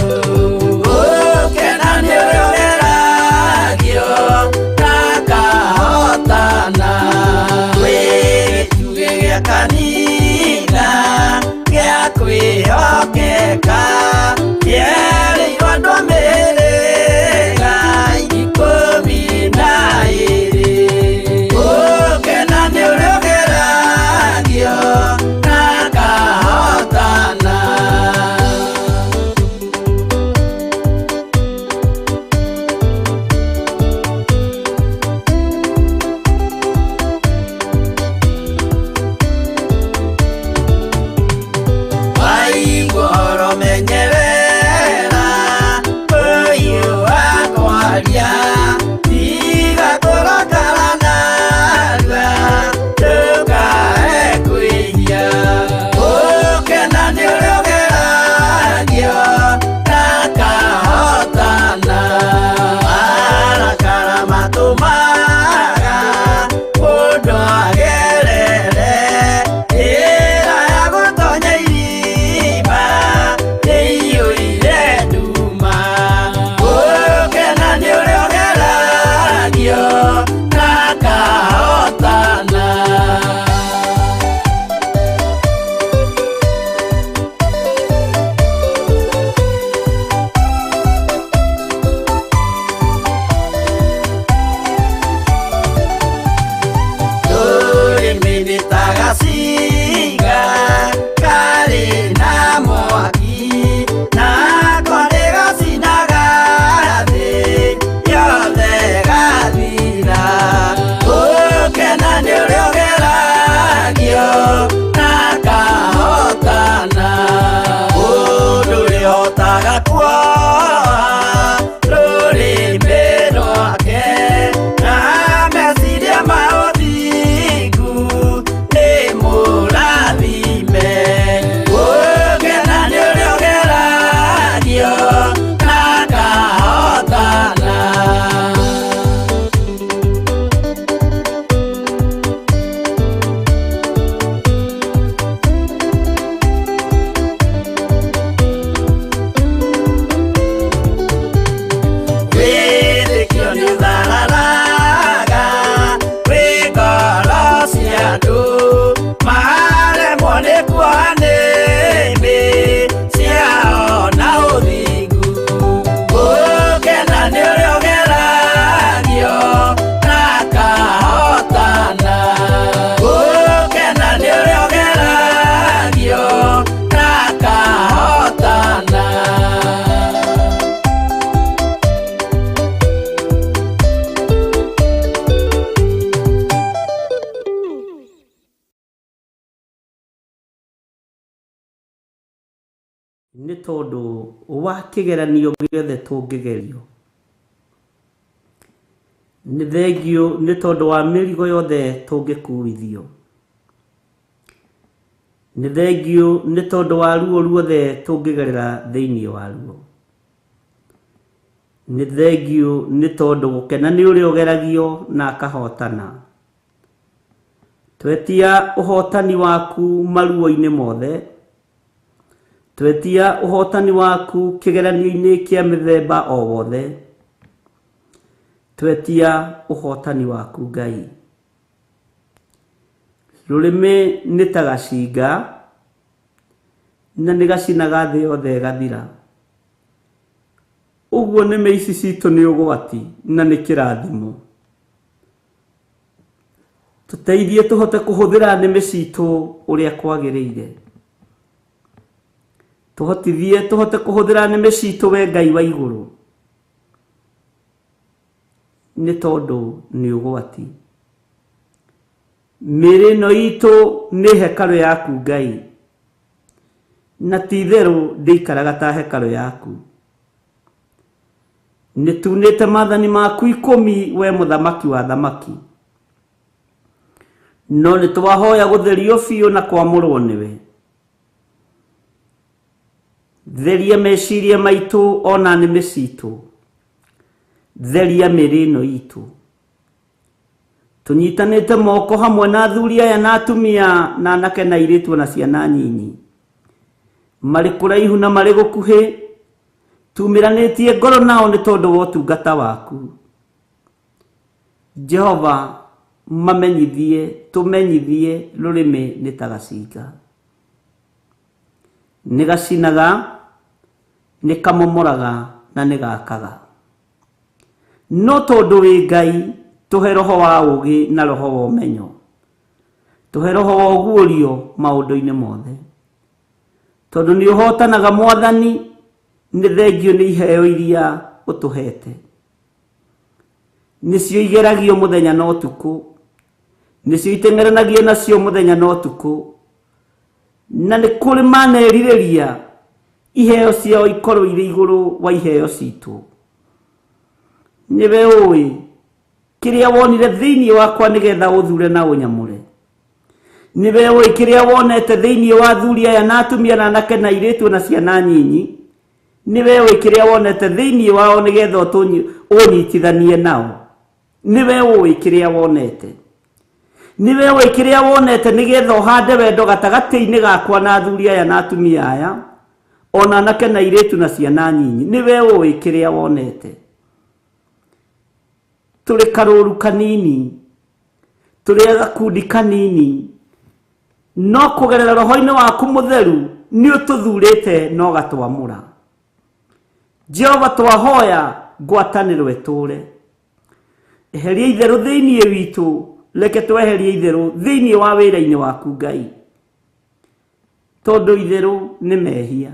nĩ tondũ wa kĩgeranio gĩothe tũngĩgerio. Nĩ thengio nĩ tondũ wa mĩrigo yothe tũngĩkuithio. Nĩ thengio nĩ tondũ wa ruo ruothe tũngĩgerera thĩinĩ waruo. Nĩ thengio nĩ tondũ gũkena nĩ ũrĩa ũgeragio na akahotana. Twetia ũhotani waku maruo-inĩ mothe. Twetia ũhotani waku kĩgeranio-inĩ kĩa mĩthemba o wothe. Twetia ũhotani waku Ngai. Rũrĩmĩ nĩ ta gacinga na nĩ gacinaga thĩ yothe gathira. Ũguo nĩmĩ ici citũ nĩ ũgwati na nĩ kĩrathimo. Tũteithie tũhote kũhũthĩra nĩmĩ citũ ũrĩa kwagĩrĩire. Tũhotithie tũhote kũhũthĩra nĩmĩ citũ we Ngai wa igũrũ. Nĩ tondũ nĩ ũgwati. Mĩĩrĩ ĩno itũ nĩ hekarũ yaku Ngai. Na ti itherũ ndĩikaraga ta hekarũ yaku. Nĩ tunĩte maathani maku 10 we mũthamaki wa thamaki. No nĩ twahoya gũtherio biũ na kwamũrwo nĩwe. Theria meciria maitũ ona nĩmĩ citũ. Theria mĩĩrĩ ĩno itũ. Tũnyitanĩte moko hamwe na athuri aya na atumia na anake na airĩtu na ciana nyinyi. Marĩ kũraihu na marĩ gũkuhĩ. Tumĩranĩtie ngoro nao nĩ tondũ wa ũtungata waku. Jehova, mamenyithie, tũmenyithie rũrĩmĩ nĩ ta gacinga. Nĩ gacinaga, nĩ kamomoraga na nĩ gakaga. No tondũ wĩ Ngai, tũhe roho wa ũũgĩ na roho wa ũmenyo. Tũhe roho wa ũguũrio maũndũ-inĩ mothe. Tondũ nĩ ũhotanaga Mwathani, nĩ thengio nĩ iheo iria ũtũhete. Nĩcio igeragio mũthenya na ũtukũ. Nĩcio iteng'eranagio nacio mũthenya na ũtukũ. Na nĩ kũrĩ manerirĩria iheo ciao ikorwo irĩ igũrũ wa iheo citũ. Nĩwe ũĩ kĩrĩa wonire thĩinĩ wakwa nĩgetha ũthure na ũnyamũre. Nĩwe ũĩ kĩrĩa wonete thĩinĩ wa athuri aya na atumia na anake na airĩtu na ciana nyinyi. Nĩwe ũĩ kĩrĩa wonete thĩinĩ wao nĩgetha ũnyitithanie nao. Nĩwe ũĩ kĩrĩa wonete. Nĩwe ũĩ kĩrĩa wonete nĩgetha ũhande wendo gatagatĩ-inĩ gakwa na athuri aya na atumia aya ona anake na airĩtu na ciana nyinyi. Nĩwe ũĩ kĩrĩa wonete. Tũrĩ karũru kanini, tũrĩ gakundi kanini, no kũgerera roho-inĩ waku mũtheru nĩ ũtũthurĩte no gatwamũra. Jehova, twahoya ngwatanĩro ĩtũre. Eheria itherũ thĩinĩ witũ, reke tweherie itherũ thĩinĩ wa wĩra-inĩ waku Ngai. Tondũ itherũ nĩ mehia.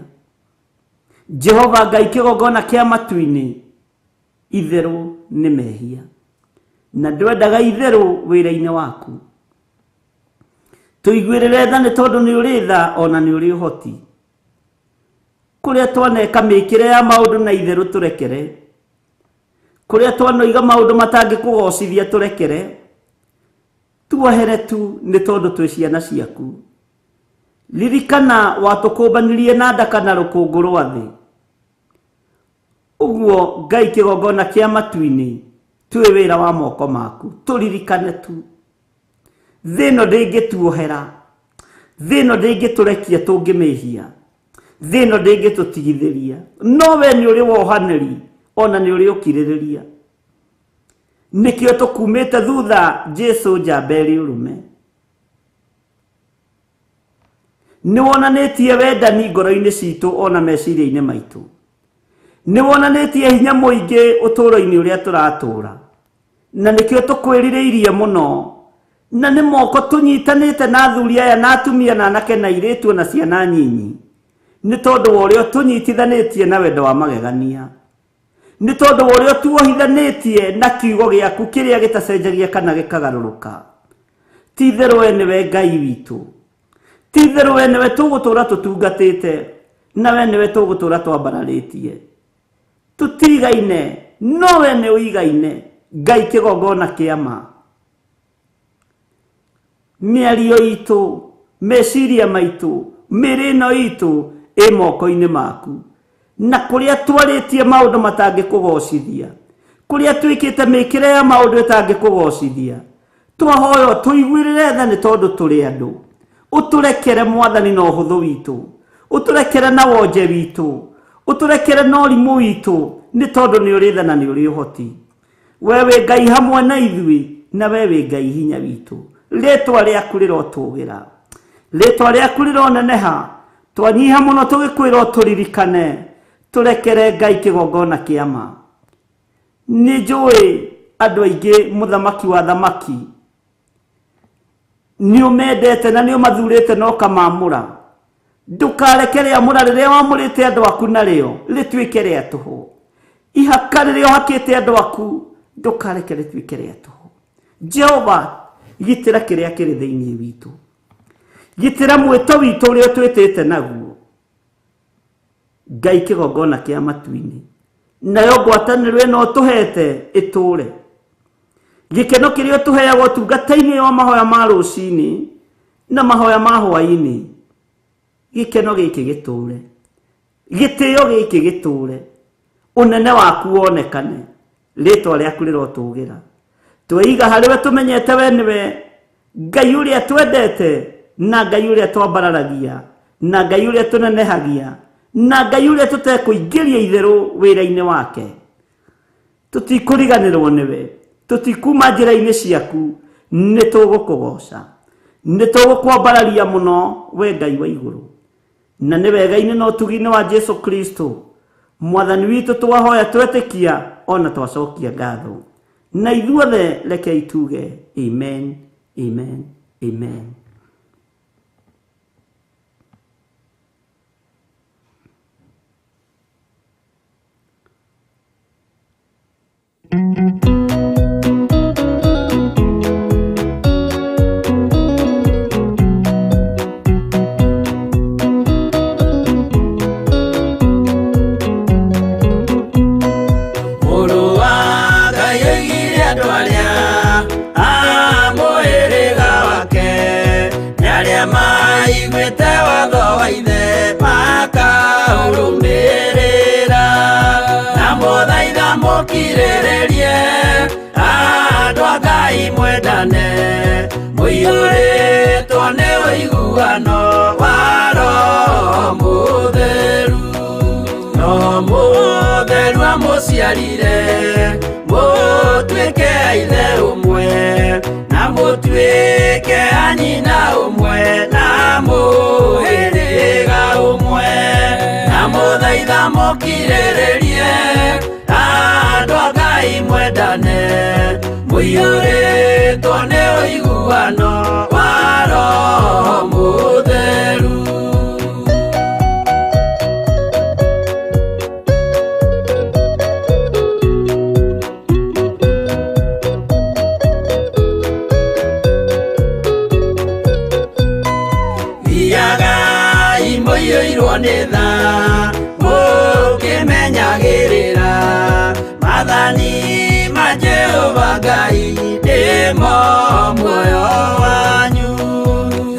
Jehova Ngai, kĩgongona kĩa matu-inĩ, itherũ nĩ mehia. Na ndwendaga itherũ wĩra-inĩ waku. Tũiguĩrĩre tha nĩ tondũ nĩ ũrĩ tha ona nĩ ũrĩ ũhoti. Kũrĩa twaneka mĩĩkĩre ya maũndũ na itherũ tũrekere. Kũrĩa twanoiga maũndũ matangĩkũgocithia tũrekere. Tuohere tu nĩ tondũ twĩ ciana ciaku. Ririkana watũkũmbanirie na ndaka na rũkũngũ rwa thĩ. Ũguo Ngai, kĩgongona kĩa matu-inĩ, twĩ wĩra wa moko maku. Tũririkane tu. Thĩ ĩno ndĩngĩtuohera. Thĩ ĩno ndĩngĩtũrekia tũngĩmĩhia. Thĩ ĩno ndĩngĩtũtigithĩria. No we nĩ ũrĩ wohanĩri ona nĩ ũrĩ ũkirĩrĩria. Nĩkĩo tũkumĩte thutha Jesũ njamba ĩrĩ ũrũme. Nĩ wonanĩtie wendani ngoro-inĩ citũ ona meciria-inĩ maitũ. Nĩ wonanĩtie hinya mũingĩ ũtũũro-inĩ ũrĩa tũratũũra. Na nĩkĩo tũkwĩrirĩirie mũno. Na nĩ moko tũnyitanĩte na athuri aya na atumia na anake na airĩtu na ciana nyinyi. Nĩ tondũ wa ũrĩa tũnyitithanĩtie na wendo wa magegania. Nĩ tondũ wa ũrĩa tuohithanĩtie na kiugo gĩaku kĩrĩa gĩtacenjagia kana gĩkagarũrũka. Ti itherũ we nĩwe Ngai witũ. Ti itherũ we nĩwe tũgũtũũra tũtungatĩte. nawe niwe tugutura twambararĩtie. Tutigaine, nowe nĩ ũigaine, Ngai kĩgongona kĩa ma. Mĩario itũ, meciria maitũ, mĩrĩno itũ ĩ moko-inĩ maku. Na kũrĩa twarĩtie maũndũ matangĩkũgocithia, kũrĩa twĩkĩte mĩkĩre ya maũndũ ĩtangĩkũgocithia, twahoya tũiguĩrĩre tha nĩ tondũ tũrĩ andũ. Ũtũrekere Mwathani na ũhũthũ witũ, ũtũrekere na wonje witũ, ũtũrekere na ũrimũ witũ, nĩ tondũ nĩ ũrĩ tha na nĩ ũrĩ ũhoti. We wĩ Ngai hamwe na ithuĩ, na we wĩ Ngai hinya witũ. Rĩtwa rĩaku rĩrotũgĩra, rĩtwa rĩaku rĩroneneha, twanyiha mũno tũgĩkwĩra tũririkane, tũrekere Ngai kĩgongona kĩa ma. Nĩ njũĩ andũ aingĩ mũthamaki wa thamaki nĩ ũmendete na nĩ ũmathurĩte na ũkamamũra. Ndũkareke rĩamũra rĩrĩa wamũrĩte andũ aku narĩo rĩtuĩke rĩa tũhũ. Ihaka rĩrĩa ũhakĩte andũ aku ndũkareke rĩtuĩke rĩa tũhũ. Jehova, gitĩra kĩrĩa kĩrĩ thĩinĩ witũ, gitĩra mwĩto witũ ũrĩa twĩtĩte naguo, Ngai kĩgongona kĩa matu-inĩ, nayo ngwatanĩro ĩno ũtũhete ĩtũre. Gĩkeno kĩrĩa ũtũheaga ũtungata-inĩ wa mahoya ma rũci-ini na mahoya ma hwaĩ-inĩ, gĩkeno gĩkĩ gĩtũre, gĩtĩo gĩkĩ gĩtũre, ũnene waku wonekane, rĩtwa rĩaku rĩrotũgĩra. Tweiga harĩwe tũmenyete we nĩwe Ngai ũrĩa twendete, na Ngai ũrĩa twambararagia, na Ngai ũrĩa tũnenehagia, na Ngai ũrĩa tũtekũingĩria itherũ wĩra-inĩ wake. Tũtikũriganĩrwo nĩwe, tũtikuma njĩra-inĩ ciaku, nĩ tũgũkũgoca, nĩ tũgũkwambararia mũno we Ngai wa igũrũ. Na nĩ wega-inĩ na ũtugi-inĩ wa Jesu Kristo Mwathani witũ twahoya twetĩkia ona twacokia ngatho. Na ithuothe reke tuge amen, amen, amen. Mokirĩrĩrie andũ a Ngai mwendane, mũiyũrĩtwo nĩ ũiguano wa Roho Mũtheru. Roho Mũtheru amũciarire mũtuĩke a ithe ũmwe, na mũtuĩke a nyina ũmwe, na mũhĩrĩga ũmwe, na mũthaitha mũkirĩrĩrie andũ a Ngai mwendane, mũiyũrĩtwo nĩ ũiguano wa Roho Mũtheru. Thiagai mũiyũirwo nĩ tha, mũkĩmenyagĩrĩra mathani ma Jehova Ngai nĩmo muoyo wanyu.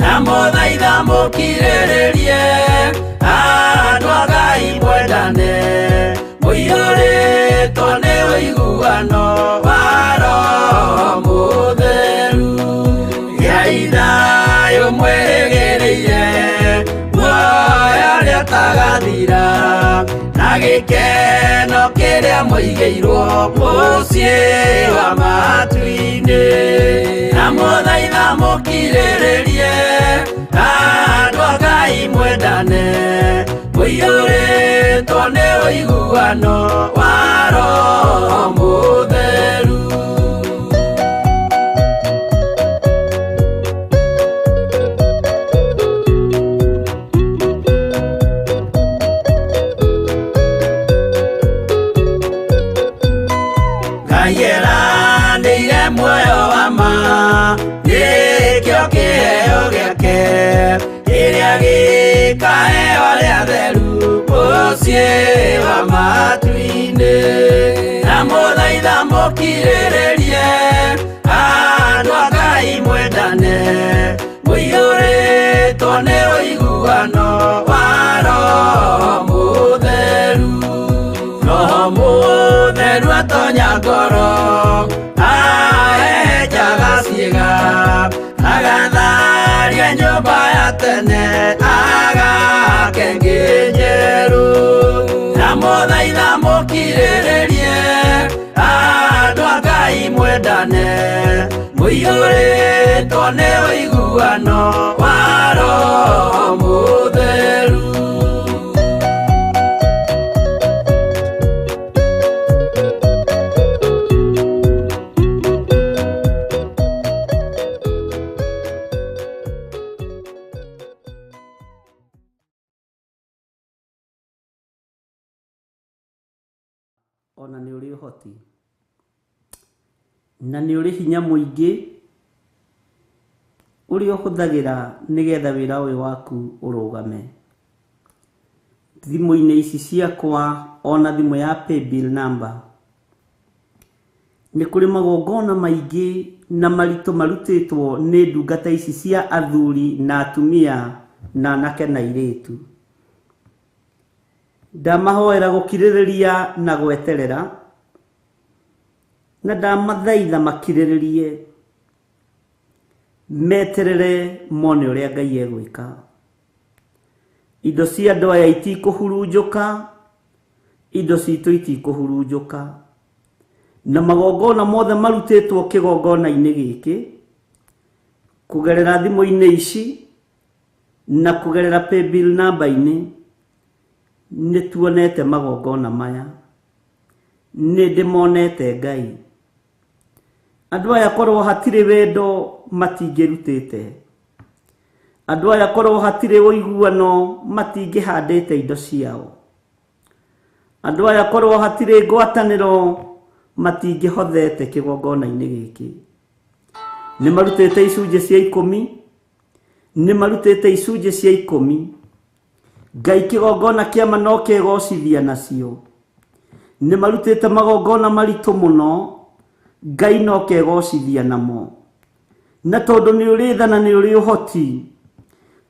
Na mũthaitha mũkirĩrĩrie andũ a Ngai mwendane, mũiyũrĩtwo nĩ ũiguano wa Roho Mũtheru. Gĩai thayũ mwĩrĩgĩrĩire, muoyo ũrĩa ũtagathira, na gĩkeno kĩrĩa mũigĩirwo mũciĩ wa matu-inĩ. Na mũthaitha mũkirĩrĩrie andũ a Ngai mwendane, mũiyũrĩtwo nĩ ũiguano wa Roho Mũtheru. Ngai muoyo wa ma, nĩkĩo kĩheo gĩake kĩrĩa kae oria theru mucie wa matu-ini na muthaitha mukirĩrĩrie andũ a Ngai mwendane mũiyũrĩtwo nĩ ũiguano wa Roho Mũtheru. Roho Mũtheru atonya ngoro ahenjaga ciĩga agatharia nyũmba ya tene agake njerũ na mũthaitha mũkirĩrĩrie andũ a Ngai mwendane mũiyũrĩtwo nĩ ũiguano wa Roho Mũtheru. Ona nĩ ũrĩ ũhoti na nĩ ũrĩ hinya mũingĩ ũrĩa ũhũthagĩra nĩgetha wĩra ũyũ waku ũrũgame. Thimũ-inĩ ici ciakwa ona thimũ ya paybill number nĩ kũrĩ magongona maingĩ na maritũ marutĩtwo nĩ ndungata ici cia athuri na atumia na anake na airĩtu. Ndamahoera gũkirĩrĩria na gweterera na ndamathaitha makirĩrĩrie meterere mone ũrĩa Ngai egwĩka. Indo cia andũ aya itikũhurunjũka, indo citũ itikũhurunjũka, na magongona mothe marutĩtwo kĩgongona-inĩ gĩkĩ kũgerera thimũ-inĩ ici na kũgerera paybill number-inĩ nĩ tuonete magongona maya, nĩ ndĩmonete Ngai. Andũ aya korwo hatirĩ wendo matingĩrutĩte, andũ aya korwo hatirĩ ũiguano matingĩhandĩte indo ciao, andũ aya korwo hatirĩ ngwatanĩro matingĩhothete kĩgongona-inĩ gĩkĩ. Nĩ marutĩte icunjĩ cia 10, nĩ marutĩte icunjĩ cia 10. Ngai kĩgongona kĩama no kegocithia nacio. Nĩ marutĩte magongona maritũ mũno, Ngai no kegocithia namo. Na tondũ nĩ ũrĩ tha na nĩ ũrĩ ũhoti,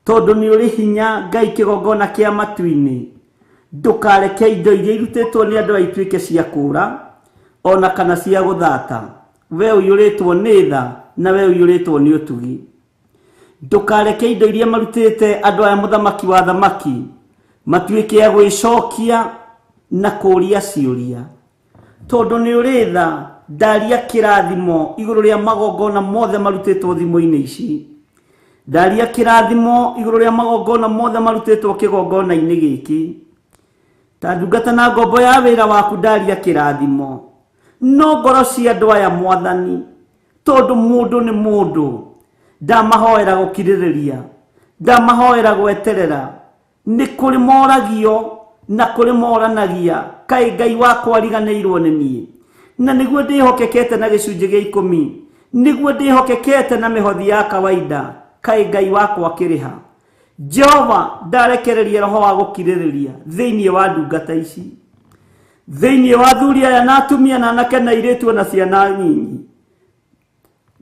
tondũ nĩ ũrĩ hinya Ngai kĩgongona kĩa matu-inĩ, ndũkareke indo iria irutĩtwo nĩ andũ ituĩke cia kũũra ona kana cia gũthata. We ũiyũrĩtwo nĩ tha na we ũiyũrĩtwo nĩ ũtugi. Ndũkareke indo iria marutĩte andũ aya mũthamaki wa thamaki matuĩke a gwĩcokia na kũũria ciũria, tondũ nĩ ũrĩ tha. Ndaria kĩrathimo igũrũ rĩa magongona mothe marutĩtwo thimũ-inĩ ici, ndaria kĩrathimo igũrũ rĩa magongona mothe marutĩtwo kĩgongona-inĩ gĩkĩ. Ta ndungata na ngombo ya wĩra waku ndaria kĩrathimo, no ngoro cia andũ aya Mwathani, tondũ mũndũ nĩ mũndũ. Ndamahoera gũkirĩrĩria, ndamahoera gweterera. Nĩ kũrĩ moragio na kũrĩ moranagia, kaĩ Ngai wakwa ariganĩirwo nĩ niĩ? Na nĩguo ndĩhokekete na gĩcunjĩ gĩa 10, nĩguo ndĩhokekete na mĩhothi ya kawaida, kaĩ Ngai wakwa kĩrĩha? Jehova ndarekereria roho wa gũkirĩrĩria thĩinĩ wa ndungata ici, thĩinĩ wa athuri aya na atumia na anake na airĩtu na ciana nyinyi,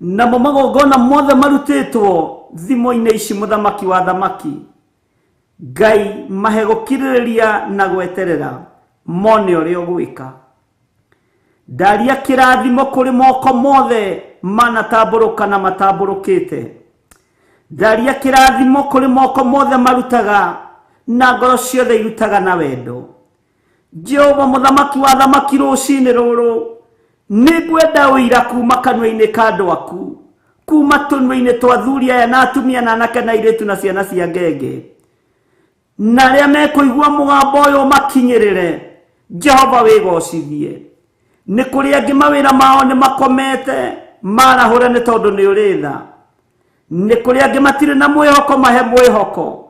namo magongona mothe marutĩtwo thimũ-inĩ ici mũthamaki wa thamaki. Ngai mahe gũkirĩrĩria na gweterera mone ũrĩa ũgwĩka. Ndaria kĩrathimo kũrĩ moko mothe manatambũrũka na matambũrũkĩte. Ndaria kĩrathimo kũrĩ moko mothe marutaga na ngoro ciothe irutaga na wendo. Jehova mũthamaki wa thamaki, rũciinĩ rũrũ nĩngwenda ũira kuma kanua-inĩ ka andũ aku, kuma tũnua-inĩ twa athuri aya na atumia na anake na airĩtu na ciana cia ngenge, na arĩa mekũigua mũgambo ũyũ makinyĩrĩre. Jehova wĩgocithie. Nĩ kũrĩ angĩ mawĩra mao nĩ makomete marahũra nĩ tondũ nĩ ũrĩ tha. Nĩ kũrĩ angĩ matirĩ na mwĩhoko, mahe mwĩhoko.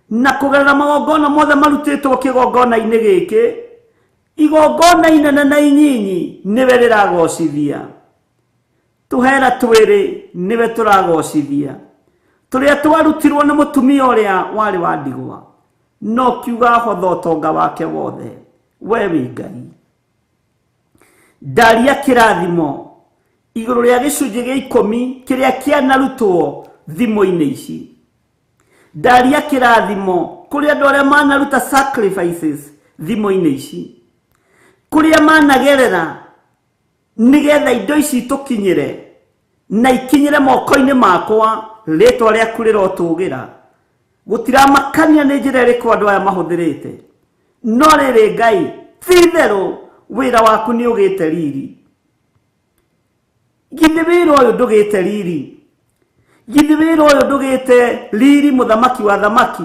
Na kũgerera magongona mothe marutĩtwo kĩgongona-inĩ gĩkĩ, igongona inene na inyinyi nĩwe rĩragocithia. Tũhera twĩrĩ nĩwe tũragocithia, turia twarutirwo na mutumia uria wari wa ndigwa no kiuga hotho tonga wake wothe we wi Ngai ndaria kirathimo iguru ria gicunji gia 10 kiria kianarutwo thimo-ini ici ndaria kirathimo kuri andu aria manaruta sacrifices thimo-ini ici kuria managerera nigetha indo ici tukinyire na ikinyire moko-ini makwa ritwa riaku rirotugira gutiramakania ni njira iriku andu aya mahuthirite no riri Ngai thitheru wira waku ni ugite riri githi wira uyu ndugite riri githi wira uyu ndugite riri muthamaki wa thamaki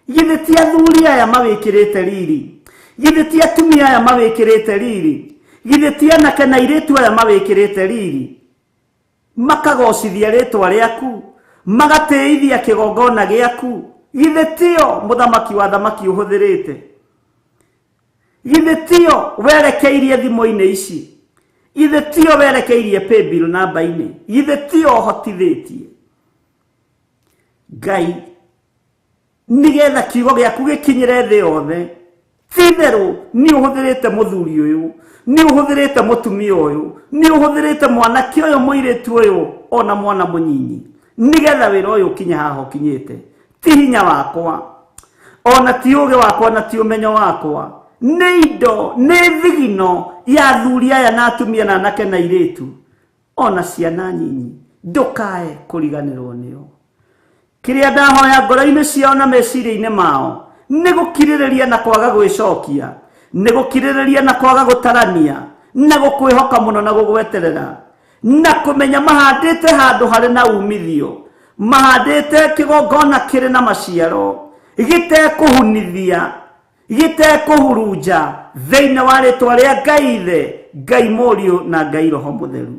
githi ti athuri aya mawikirite riri githi ti atumia aya mawikirite riri githi ti anake na iritu aya mawikirite riri makagocithia ritwa riaku magateithia kigongona giaku githi tio muthamaki wa thamaki uhuthirite githi tio werekeirie thimo-ini ici githi tio werekeirie paybill namba-ini githi tio hotithitie Ngai nigetha kiugo giaku gikinyire thi yothe thitheru ni uhuthirite muthuri uyu ni uhuthirite mutumia uyu ni uhuthirite mwanake uyu muiritu uyu ona mwana munyinyi nigetha wira uyu kinya haho kinyite ti hinya wakwa ona ti uge wakwa na ti umenyo wakwa ni indo ni thigino ya thuri aya na atumia na anake na iritu ona ciana nyinyi ndukae kuriganirwo nio kiria ndahoya ngoro-ini ciao na meciria-ini mao ni gukiririria na kwaga gwicokia ni gukiririria na kwaga gutarania na gukwihoka muno na gugweterera na kumenya mahandite handu hari na umithio mahandite kigongona kiri na maciaro gite kuhunithia gite kuhurunja thiini wa ritwa ria Ngai ithe Ngai Mũriũ na Ngai Roho Mũtheru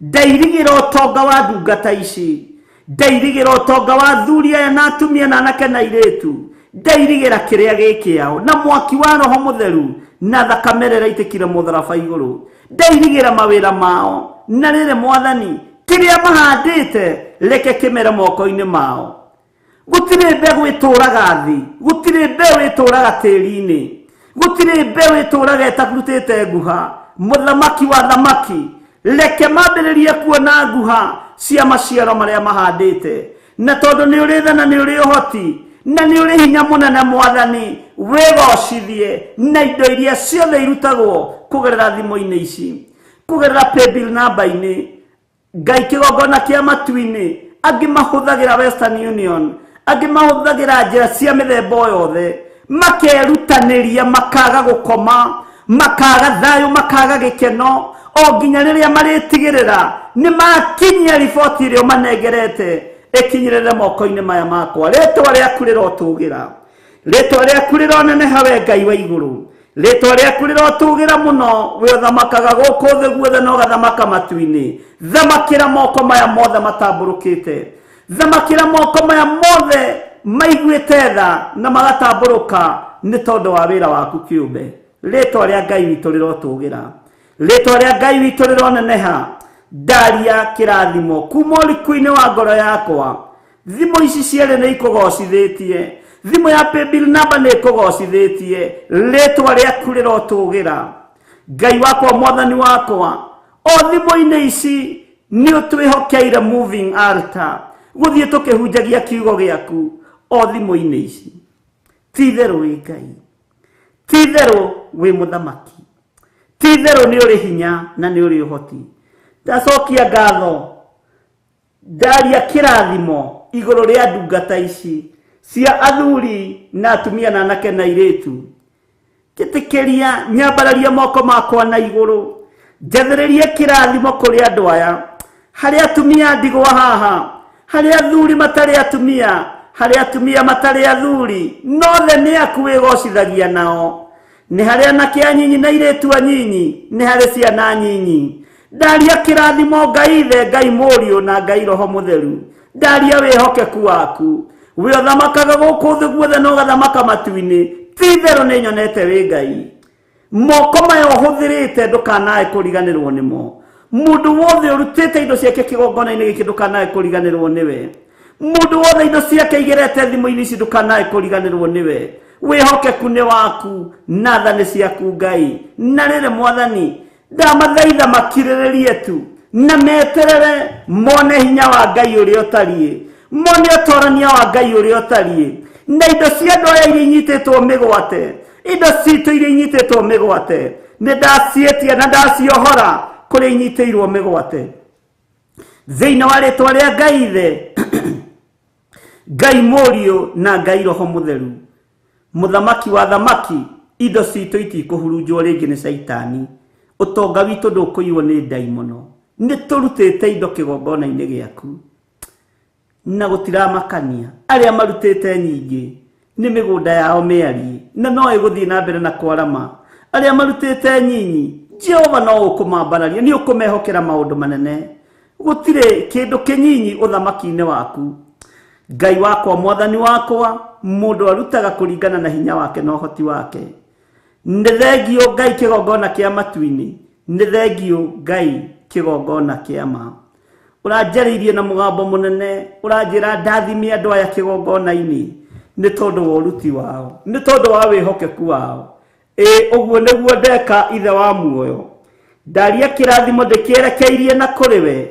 ndairigira utonga wa ndungata ici ndairigira utonga wa thuri aya na atumia na anake na iritu ndairigira kiria gikiao na mwaki wa Roho Mũtheru na thakame ĩrĩa ĩitikire mutharaba iguru ndairigira mawira mao na rĩrĩ Mwathani kiria mahandite reke kimere moko-ini mao gutire mbegu ituraga thi gutire mbegu ituraga tĩri-ini gutire mbegu ituraga itakurutite nguha muthamaki wa thamaki reke mambĩrĩrie kuona nguha cia maciaro maria mahandite na tondu ni uri thana ni uri uhoti na ni uri hinya munene Mwathani wigocithie na indo iria ciothe irutagwo kugerera thimo-ini ici kugerera paybill namba-ini Ngai kigongona kia matu-ini angi mahuthagira Western Union angi mahuthagira njira cia mithemba yothe makerutaniria makaga gukoma makaga thayu makaga gikeno o nginya riria maritigirira ni makinyia riboti iria manengerete ikinyirire moko-ini maya makwa ritwa riaku rirotugira ritwa riaku rironeneha we Ngai wa iguru ritwa riaku rirotugira muno we thamakaga guku thi guothe no gathamaka matu-ini thamakira moko maya mothe matamburukite thamakira moko maya mothe maiguite tha na magatamburuka ni tondu wa wira waku kiumbe ritwa ria Ngai witu rirotugira ritwa ria Ngai witu rironeneha ndaria kirathimo kuma ũriku-inĩ wa ngoro yakwa thimo ici cierĩ nĩ ikũgocithĩtie thimo ya paybill namba nĩ ikũgocithĩtie ritwa rĩaku rĩrotugira Ngai wakwa Mwathani wakwa o thimo-inĩ ici nĩ ũtwĩhokeire moving altar gũthiĩ tũkĩhunjagia kiugo gĩaku o thimo-inĩ ici ti-itherũ wĩ Ngai ti-itherũ wĩ mũthamaki ti-itherũ nĩ ũrĩ hinya na nĩ ũrĩ ũhoti ndacokia ngatho ndaria kirathimo iguru ria ndungata ici cia athuri na atumia na anake na iritu kitikiria nyambararia moko makwa na iguru njathĩrĩrie kirathimo kuri andu aya hari atumia ndigwa haha hari athuri matari atumia hari atumia matari athuri nothe ni aku wigocithagia nao ni hari anake anyinyi na iritu anyinyi ni hari ciana nyinyi ndaria kirathimo Ngai ithe Ngai Mũriũ na Ngai Roho Mũtheru ndaria wihokeku waku we thamakaga guku thi guothe no gathamaka matu-ini ti-itherũ nĩ nyonete wĩ Ngai moko maya ũhũthĩrĩte ndũkanae kũriganĩrwo nĩmo mundu wothe ũrutĩte indo ciake kĩgongona-inĩ gĩkĩ ndũkanae kũriganĩrwo nĩwe Mundu wothe indo ciake igerete thimu-ini ici ndukanae kuriganirwo niwe. Wihokeku ni waku, natha ni ciaku Ngai. Na rĩrĩ Mwathani, ndamathaitha makirĩrĩrie tu na meterere mone hinya wa Ngai ũrĩa ũtariĩ, mone ũtorania wa Ngai ũrĩa ũtariĩ, na indo cia andũ aya iria inyitĩtwo mĩgwate, indo citũ iria inyitĩtwo mĩgwate, nĩ ndacietia na ndaciohora kũrĩa inyitĩirwo mĩgwate thĩinĩ wa rĩtwa rĩa Ngai Ithe, Ngai Mũriũ na Ngai Roho Mũtheru, Mũthamaki wa thamaki. Indo citũ itikũhurunjwo rĩngĩ nĩ Saitani. Ũtonga witũ ndũkũiywo nĩ ndaimono. Nĩ tũrutĩte indo kĩgongona-inĩ gĩaku na gũtiramakania. Arĩa marutĩte nyingĩ nĩ mĩgũnda yao mĩarie na no ĩgũthiĩ na mbere na kwarama. Arĩa marutĩte nyinyi, Jehova no ũkũmambararia, nĩ ũkũmehokera maũndũ manene. Gũtirĩ kĩndũ kĩnyinyi ũthamaki-inĩ waku. Ngai wakwa, Mwathani wakwa, mũndũ arutaga kũringana na hinya wake na ũhoti wake. Nĩ thengio Ngai kĩgongona kĩa matu-inĩ, nĩ thengio Ngai kĩgongona kĩa ma. Ũranjarĩirie na mũgambo mũnene, ũranjĩra ndathimie andũ aya kĩgongona-inĩ nĩ tondũ wa ũruti wao, nĩ tondũ wa wĩhokeku wao. Ũguo nĩguo ndeka, Ithe wa muoyo. Ndaria kĩrathimo ndĩkĩerekeirie na kũrĩ we.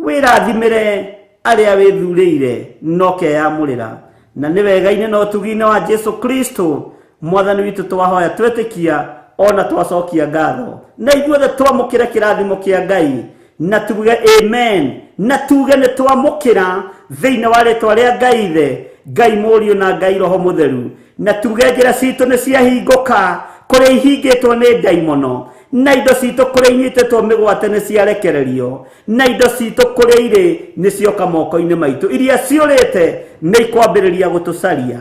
Wĩrathimĩre arĩa wĩthurĩire no keyamũrĩra. Na nĩ wega-inĩ na ũtugi-inĩ wa Jesu Kristo Mwathani witũ twahoya, twĩtĩkia ona twacokia ngatho, na ithuothe twamũkĩre kĩrathimo kĩa Ngai na tuge amen, na tuge nĩ twamũkĩra thĩinĩ wa rĩtwa rĩa Ngai Ithe, Ngai Mũriũ na Ngai Roho Mũtheru, na tuge njĩra citũ nĩ ciahingũka kũrĩa ihingĩtwo nĩ ndaimono, na indo citũ kũrĩa inyitĩtwo mĩgwate nĩ ciarekererio, na indo citũ kũrĩa irĩ nĩ cioka moko-inĩ maitũ, iria ciũrĩte nĩ ikwambĩrĩria gũtũcaria,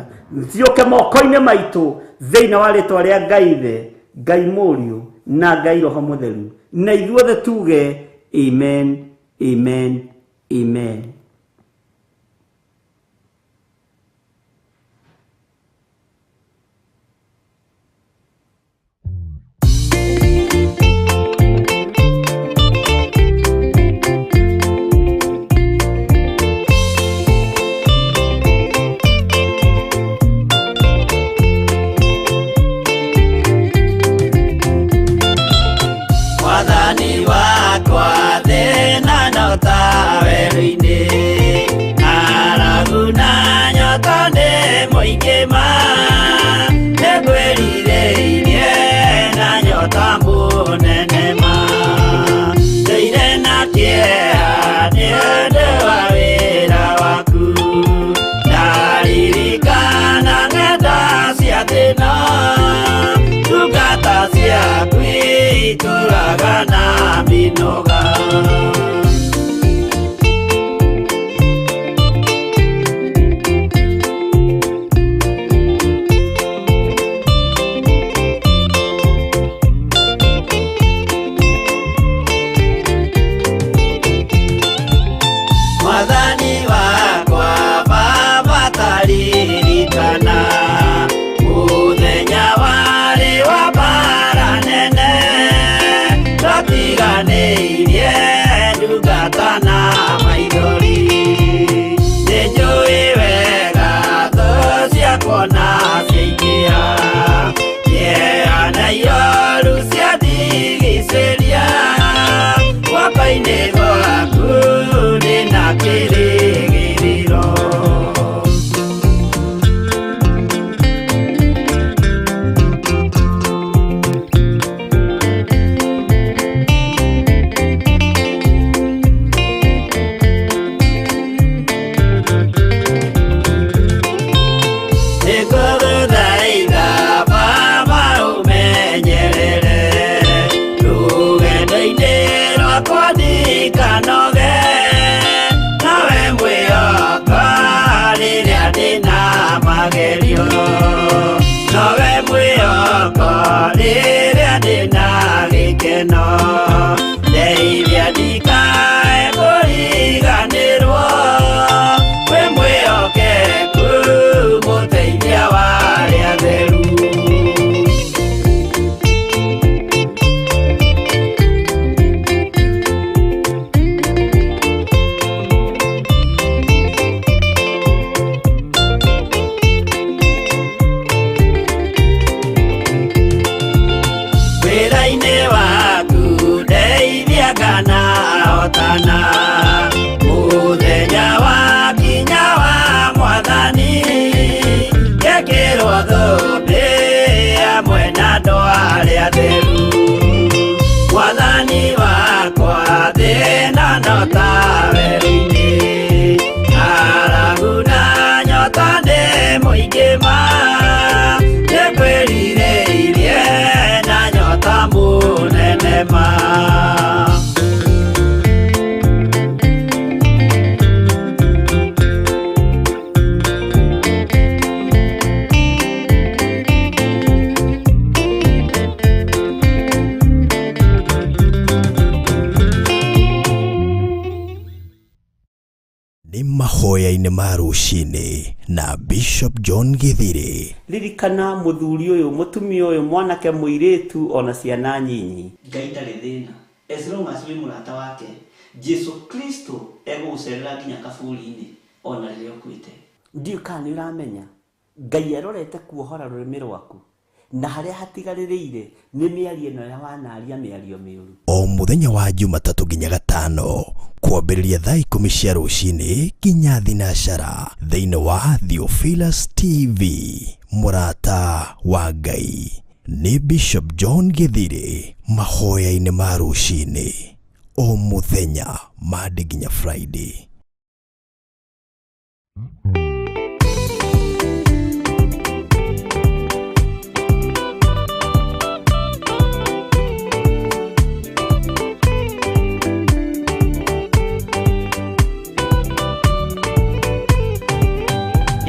cioke moko-inĩ maitũ thĩinĩ wa rĩtwa rĩa Ngai Ithe, Ngai Mũriũ na Ngai Roho Mũtheru, na ithuothe tuge amen, amen, amen. mwana muthenya wa kinya wa mwathani gekirwo thũmbĩ hamwe na andũ arĩa atheru mwathani wakwa thĩna no ta werũ-inĩ arabu na nyota nĩ mũingĩ ma nĩkwĩrirĩirie na nyota mũnene ma Ni mahoya-ini ma ruci-ini na Bishop John Githiri. Ririkana muthuri uyu mutumia uyu mwanake muiritu ona ciana nyinyi. Ngai ndarĩ thĩna. As long as wĩ mũrata wake, Jesu Kristo egũgũcerera nginya kaburi-inĩ ona rĩrĩa ũkuĩte. Ndiũ kana nĩũramenya Ngai arorete kuohora rũrĩmĩ rwaku na harĩa hatigarĩrĩire nĩ mĩario ĩno ya wanaria mĩario mĩũru. O muthenya wa Jumatatu nginya Gatano kwambĩrĩria thaa 10 cia rũcinĩ nginya thinacara thĩinĩ wa Theophilus TV. Murata wa Ngai nĩ Bishop John Githiri. Mahoya-ini ma rũcinĩ o muthenya Monday nginya Friday.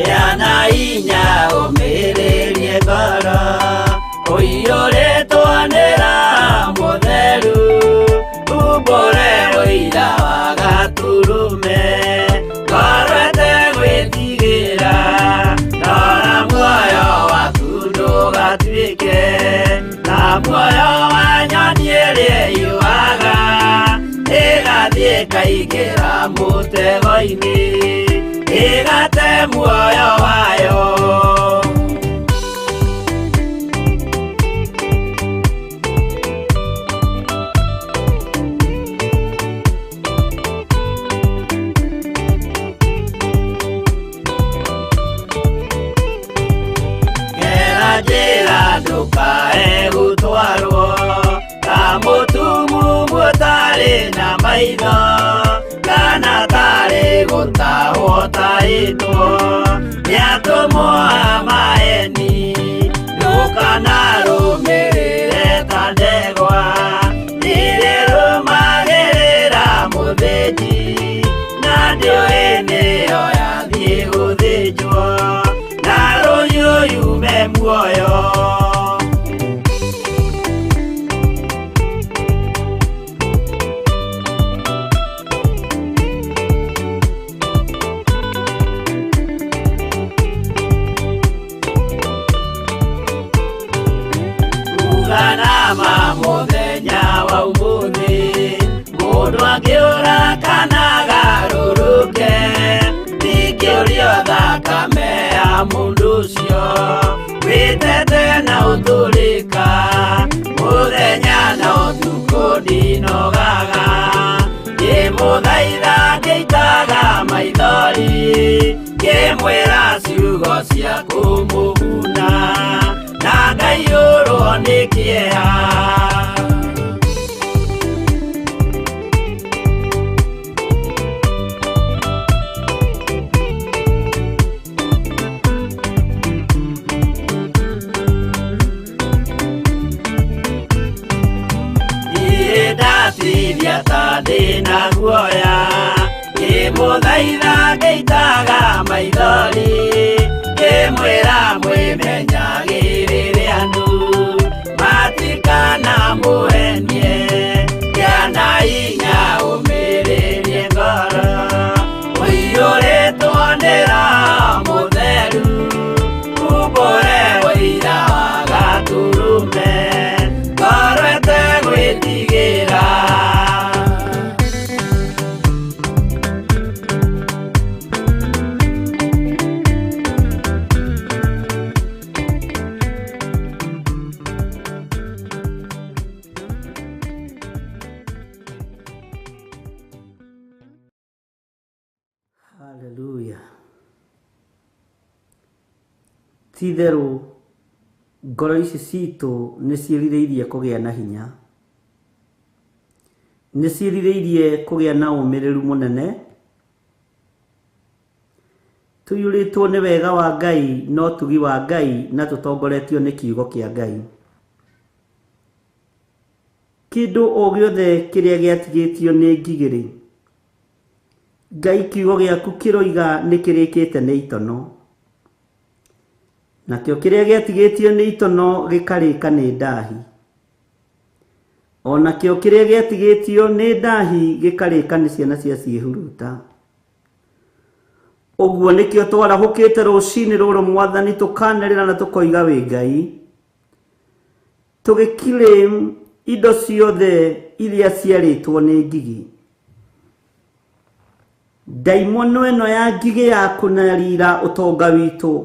yana inya ũmĩrĩrie ngoro ũiyũrĩtwanĩra mũtheru umbũre ũira wa gaturume ngorwete gwĩtigĩra nora muoyo waku ndũgatuĩke na muoyo wa nyoni ĩrĩa yuaga ĩgathiĩ ĩkaingĩra mũtego-inĩ ĩgate muoyo wayo gera njĩra ndũkae gũtwarwo ta mũtumumu ũtarĩ na maitho kana tarĩ gũtahwo taĩtwo nĩatũmwo amaeni ndũkanarũmĩrĩre ta ndegwa nĩrĩrũmagĩrĩra mũthĩnji na ndĩũĩ nĩyo yathiĩ gũthĩnjwo na rũhiũ yume muoyo muthenya wa umuthi mundu angiura kana garũrũke ndingĩũrio thakame ya mundu ũcio wĩtete na ũtũrĩka muthenya na ũtukũ ndinogaga ngĩmũthaitha ngĩitaga maithori ngĩmwĩra ciugo cia kũmũguna na ngaiyũrwo nĩ kĩeha ndatiria ta ndĩna guoya ngĩmũthaitha ngĩitaga maithori ngĩmwĩra mwĩmenyagĩrĩre andũ matikana mũhenie yana inya ũmĩrĩrie ngoro ũiyũrĩtwanĩra mũtheru umbũre ũira wa gatũrũme ngorwete gwĩtigĩra Titherũ ngoro ici citũ nĩ ciĩrirĩirie kũgĩa na hinya, nĩ ciĩrirĩirie kũgĩa na ũmĩrĩru mũnene. Tũiyũrĩtwo nĩ wega wa Ngai no tugi wa Ngai na tũtongoretio nĩ kiugo kĩa Ngai. Kĩndũ o gĩothe kĩrĩa gĩatigĩtio nĩ ngigĩrĩ, Ngai kiugo gĩaku kĩroiga nĩ kĩrĩkĩte nĩ itono, nakĩo kĩrĩa gĩatigĩtio nĩ itono gĩkarĩka nĩ ndahi, o nakĩo kĩrĩa gĩatigĩtio nĩ ndahi gĩkarĩka nĩ ciana cia ciĩhuruta. Ũguo nĩkĩo twarahũkĩte rũcinĩ rũrũ Mwathani tũkanĩrĩra na tũkoiga wĩ Ngai, tũgĩclaim indo ciothe iria ciarĩtwo nĩ ngigĩ. Ndaimono ĩno ya ngigĩ ya kũnarira ũtonga witũ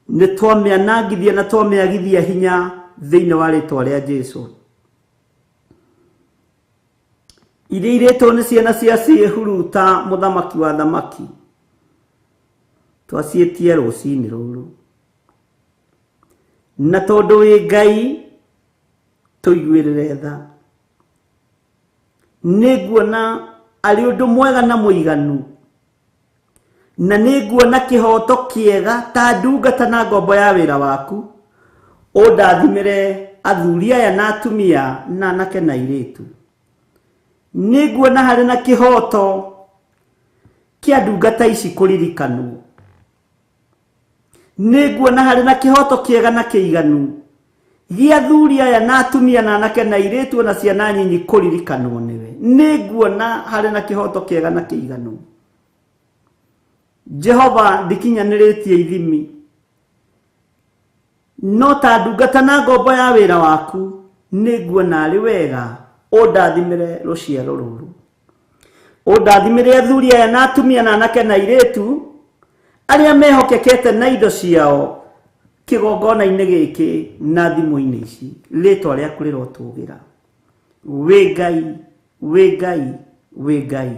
nĩ twamĩanangithia na twamĩagithia hinya thĩinĩ wa rĩtwa rĩa Jesũ. Iria irĩtwo nĩ ciana cia ciĩhuruta mũthamaki wa thamaki, twaciĩtie rũcinĩ rũrũ, na tondũ wĩ Ngai tũiguĩrĩre tha. Nĩnguona arĩ ũndũ mwega na mũiganu, na nĩnguona kĩhoto kĩega ta ndungata na ngombo ya wĩra waku, ũndathimĩre athuri aya na atumia na anake na airĩtu. Nĩnguona harĩ na kĩhoto kĩa ndungata ici kũririkanwo. Nĩnguona harĩ na kĩhoto kĩega na kĩiganu gĩa athuri aya na atumia na anake na airĩtu na ciana nyinyi kũririkanwo nĩwe. Nĩnguona harĩ na kĩhoto kĩega na kĩiganu. Jehova ndikinyanĩrĩtie ithimi, no ta ndungata na ngombo ya wĩra waku nĩnguona arĩ wega ũndathimĩre rũciaro rũrũ, ũndathimĩre athuri aya na atumia na anake na airĩtu arĩa mehokekete na indo ciao kĩgongona-inĩ gĩkĩ na thimũ-inĩ ici. Rĩtwa rĩaku rĩrotũgĩra. Wĩ Ngai, wĩ Ngai, wĩ Ngai.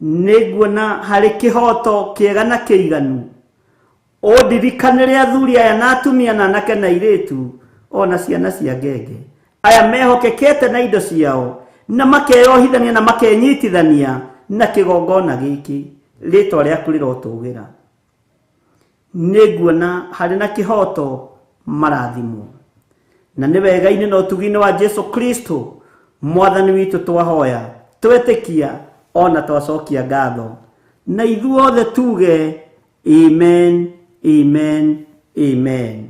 Nĩnguona harĩ kĩhoto kĩega na kĩiganu ũndirikanĩre athuri aya na atumia na anake na airĩtu ona ciana cia ngenge aya mehokekete na indo ciao na makeyohithania na makenyitithania na kĩgongona gĩkĩ. Rĩtwa rĩaku rĩrotũgĩra. Nĩnguona harĩ na kĩhoto marathimwo, na nĩ wega-inĩ na ũtugi-inĩ wa Jesũ Kristo Mwathani witũ twahoya, twetĩkia ona twacokia ngatho, na ithuothe tuge amen, amen, amen.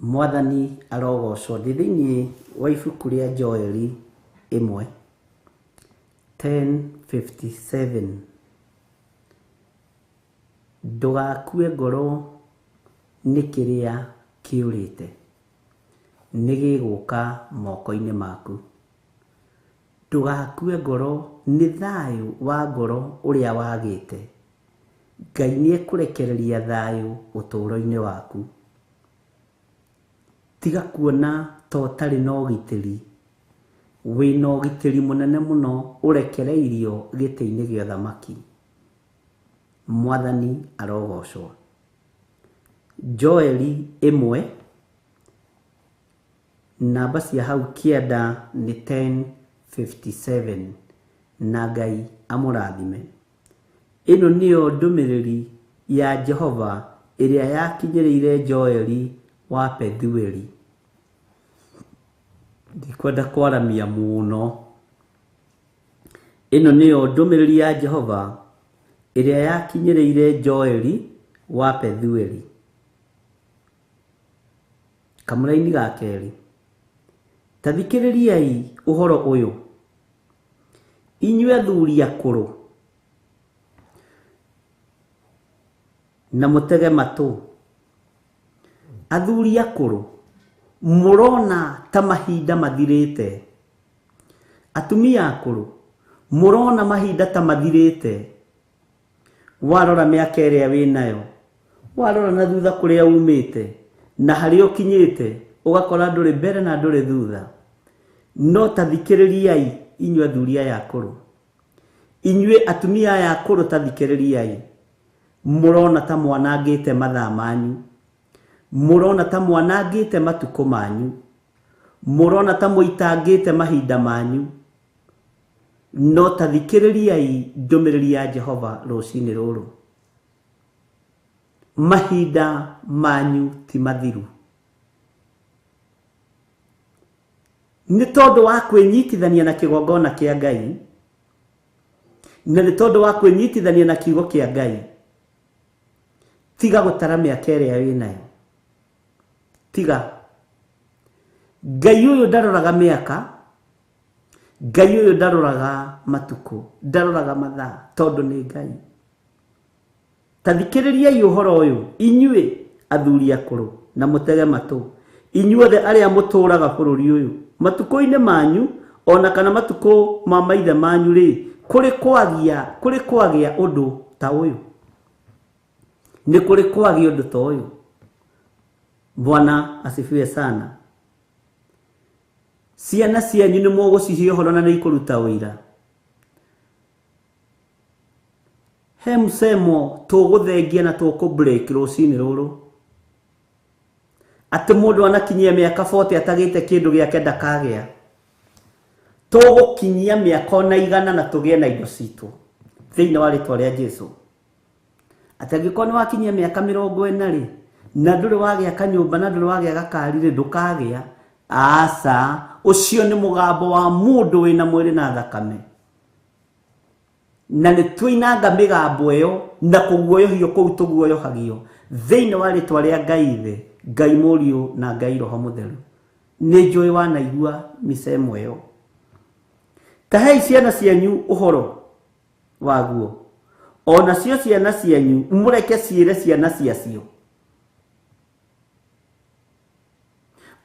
Mwathani arogocwo. Thĩinĩ wa ibuku rĩa Joeli 1:10-57, ndũgakue ngoro nĩ kĩrĩa kĩũrĩte, nĩ gĩgũka moko-inĩ maku. Ndũgakue ngoro nĩ thayũ wa ngoro ũrĩa wagĩte. Ngai nĩ ekũrekereria thayũ ũtũũro-inĩ waku. Tiga kuona ta ũtarĩ na ũgitĩri. Wĩna ũgitĩri mũnene mũno ũrekereirio gĩtĩ-inĩ gĩa ũthamaki. Mwathani arogocwo. Joeli 1 namba cia hau kĩanda nĩ 10:57 na Ngai amũrathime. Ĩno nĩyo ndũmĩrĩri ya Jehova ĩrĩa yakinyĩrĩire Joeli wa Pethueli. Ndikwenda kwaramia mũno. Ĩno nĩyo ndũmĩrĩri ya Jehova ĩrĩa yakinyĩrĩire Joeli wa Pethueli. Kamũra-inĩ ga kerĩ. Ta thikĩrĩriai ũhoro ũyũ. Inyuĩ athuri akũrũ na mũtege matũ. Athuri akũrũ, mũrona ta mahinda mathirĩte. Atumia akũrũ, mũrona mahinda ta mathirĩte. Warora mĩaka ĩrĩa wĩnayo, warora na thutha kũrĩa umĩte, na harĩa ũkinyĩte, ũgakora ndũrĩ mbere na ndũrĩ thutha. No ta thikĩrĩriai inyuĩ athuri aya akũrũ. Inyuĩ atumia aya akũrũ ta thikĩrĩriai. Mũrona ta mwanangĩte mathaa manyu. Mũrona ta mwanangĩte matukũ manyu. Mũrona ta mũitangĩte mahinda manyu. No ta thikĩrĩriai ndũmĩrĩri ya Jehova rũcinĩ rũrũ. Mahinda manyu ti mathiru. Nĩ tondũ wa kwĩnyitithania na kĩgongona kĩa Ngai, na nĩ tondũ wa kwĩnyitithania na kiugo kĩa Ngai, tiga gũtara mĩaka ĩrĩa wĩnayo. Tiga. Ngai ũyũ ndaroraga mĩaka. Ngai ũyũ ndaroraga matukũ. Ndaroraga mathaa, tondũ nĩ Ngai. Ta thikĩrĩriai ũhoro ũyũ, inyuĩ athuri akũrũ na mũtege matũ. Inyuothe arĩa mũtũũraga bũrũri ũyũ. Matukũ-inĩ manyu, ona kana matukũ ma maithe manyu rĩ, kũrĩ kwagĩa ũndũ ta ũyũ. Nĩ kũrĩ kwagĩa ũndũ ta ũyũ. Bwana asifiwe sana. Ciana cianyu nĩ mũgũcihe ũhoro na nĩ ikũruta ũira. He mũsemo tũgũthengia na tũkũ-break rũcinĩ rũrũ. Atĩ mũndũ anakinyia mĩaka 40 atagĩte kĩndũ gĩake ndakagĩa. Tũgũkinyia mĩaka ona 100 na tũgĩe na indo citũ thĩinĩ wa rĩtwa rĩa Jesũ. Atĩ angĩkorwo nĩ wakinyia mĩaka 40 rĩ, na ndũrĩ wagĩa kanyũmba na ndũrĩ wagĩa gakari rĩ, ndũkagĩa. Aca, ũcio nĩ mũgambo wa mũndũ wĩna mwĩrĩ na thakame. Na nĩ twĩnanga mĩgambo ĩyo na kũguoyohio kũu tũguoyohagio thĩinĩ wa rĩtwa rĩa Ngai thĩ, Ngai Mũriũ na Ngai Roho Mũtheru. Nĩ njũĩ wanaigua mĩsemo ĩyo. Tahei ciana cianyu ũhoro waguo. Ona cio ciana cianyu mũreke ciĩre ciana ciacio.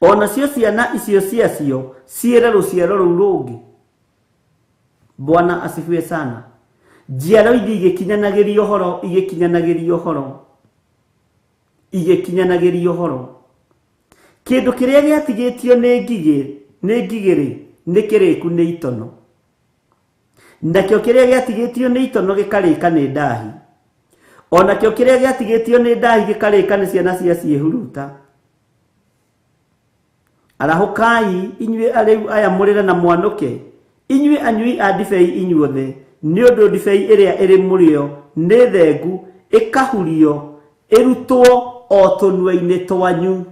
Ona cio ciana icio ciacio ciĩre rũciaro rũu rũngĩ. Bwana asifiwe sana. Njiaro iria igĩkinyanagĩria ũhoro. Kĩndũ kĩrĩa gĩatigĩtio nĩ ngigĩ nĩ kĩrĩku nĩ itono. Nakĩo kĩrĩa gĩatigĩtio nĩ itono gĩkarĩka nĩ ndahi. Onakĩo kĩrĩa gĩatigĩtio nĩ ndahi gĩkarĩka nĩ ciana cia ciĩhuruta. Arahũkai inyuĩ arĩu aya mũrĩre na mwanũke. Inyuĩ anyui a ndibei inyuothe. Nĩ ũndũ ndibei ĩrĩa ĩrĩ mũrĩo nĩ thengu, ĩkahurio, ĩrutwo o tũnua-inĩ twanyu.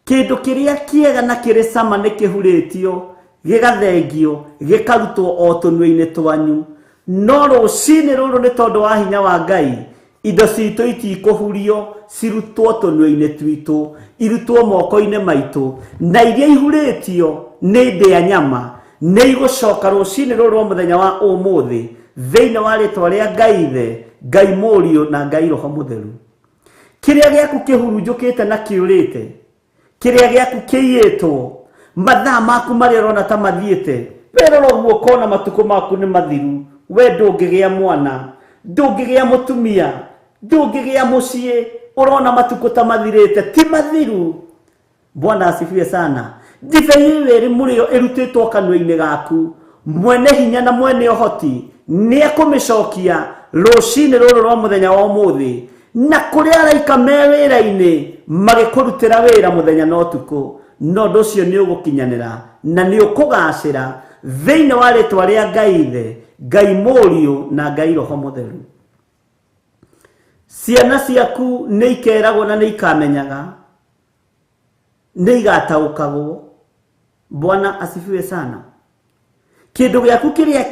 Kĩndũ kĩrĩa kĩega na kĩrĩ cama nĩ kĩhurĩtio, gĩgathengio, gĩkarutwo o tũnua-inĩ twanyu. No rũcinĩ rũrũ nĩ tondũ wa hinya wa Ngai, indo citũ itikũhurio, cirutwo tũnua-inĩ twitũ, irutwo moko-inĩ maitũ, na iria ihurĩtio nĩ ndĩa nyama nĩ igũcoka rũcinĩ rũrũ rwa mũthenya wa ũmũthĩ thĩinĩ wa rĩtwa rĩa Ngai Ithe, Ngai Mũriũ na Ngai Roho Mũtheru. Kĩrĩa gĩaku kĩhurunjũkĩte na kĩũrĩte, kĩrĩa gĩaku kĩiyĩtwo, mathaa maku marĩa ũrona ta mathiĩte, werora ũguo ũkona matukũ maku nĩ mathiru, we ndũngĩgĩa mwana, ndũngĩgĩa mũtumia, ndũngĩgĩa mũciĩ, ũrona matukũ ta mathirĩte, ti mathiru. Bwana asifiwe sana. Ndibei ĩrĩ mũrĩo ĩrutĩtwo kanua-inĩ gaku, mwene hinya na mwene ũhoti nĩ ekũmĩcokia rũcinĩ rũrũ rwa mũthenya wa ũmũthĩ, na kũrĩa araika me wĩra-inĩ magĩkũrutĩra wĩra mũthenya na ũtukũ, no ũndũ ũcio nĩ ũgũkinyanĩra na nĩ ũkũgacĩra thĩinĩ wa rĩtwa rĩa Ngai Ithe, Ngai Mũriũ na Ngai Roho Mũtheru. Ciana ciaku nĩ ikeragwo na nĩ ikamenyaga, nĩ igataũkagwo. Bwana asifiwe sana. Kĩndũ gĩaku kĩrĩa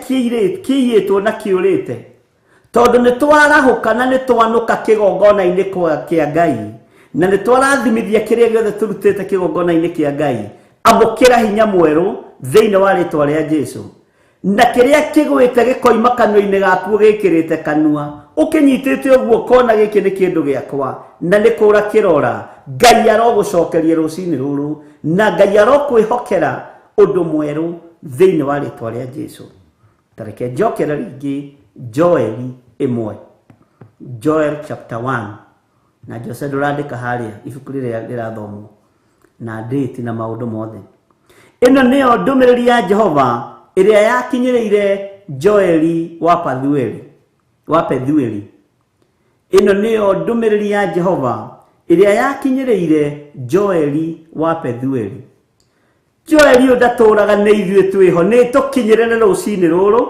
kĩiyĩtwo na kĩũrĩte, tondũ nĩ twarahũka na nĩ twanũka kĩgongona-inĩ kĩa Ngai, na nĩ twarathimithia kĩrĩa gĩothe tũrutĩte kĩgongona-inĩ kĩa Ngai, amũkĩra hinya mwerũ thĩinĩ wa rĩtwa rĩa Jesũ. Na kĩrĩa kĩgwĩte gĩkoima kanua-inĩ gaku gĩkĩrĩte kanua, ũkĩnyitĩte ũguo kona gĩkĩ nĩ kĩndũ gĩakwa, na nĩ kũra kĩrora, Ngai arogũcokeria rũcinĩ rũrũ, na Ngai arokwĩhokera ũndũ mwerũ thĩinĩ wa rĩtwa rĩa Jesũ. Tareke njokera rĩngĩ Joeli 1, Joel chapter 1, na Jose ndũrandĩka harĩa ibuku rĩrĩa rĩrathomwo na date na maũndũ mothe. Ĩno nĩyo ndũmĩrĩri ya Jehova ĩrĩa yakinyĩrĩire Joeli wa Pethuel. Ĩno nĩyo ndũmĩrĩri ya Jehova ĩrĩa yakinyĩrĩire Joeli wa Pethuel. Joeli ndatũraga nĩ ithuĩ twĩho, nĩ tũkinyĩrĩre rũcinĩ rũrũ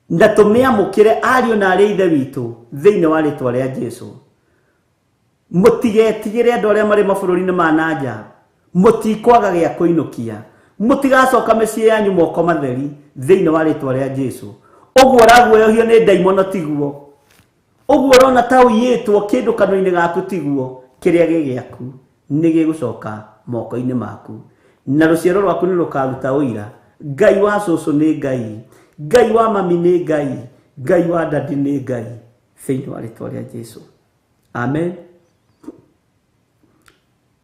na tũmĩamũkĩre ariũ na arĩa ithe witũ thĩinĩ wa rĩtwa rĩa Jesũ. Mũtigetigĩre andũ arĩa marĩ mabũrũri-inĩ ma nanja, mũtikwaga gĩa kũinũkia, mũtigacoka mĩciĩ yanyu moko matheri thĩinĩ wa rĩtwa rĩa Jesũ. Ũguo ũraguoyohio nĩ ndaimono tiguo, ũguo ũrona ta ũiyĩtwo kĩndũ kanua-inĩ gaku tiguo, kĩrĩa gĩgĩaku nĩ gĩgũcoka moko-inĩ maku, na rũciaro rwaku nĩ rũkaruta ũira. Ngai wa cũcũ nĩ Ngai, Ngai wa mami nĩ Ngai, Ngai wa dadi nĩ Ngai, thĩinĩ wa rĩtwa rĩa Jesũ. Amen.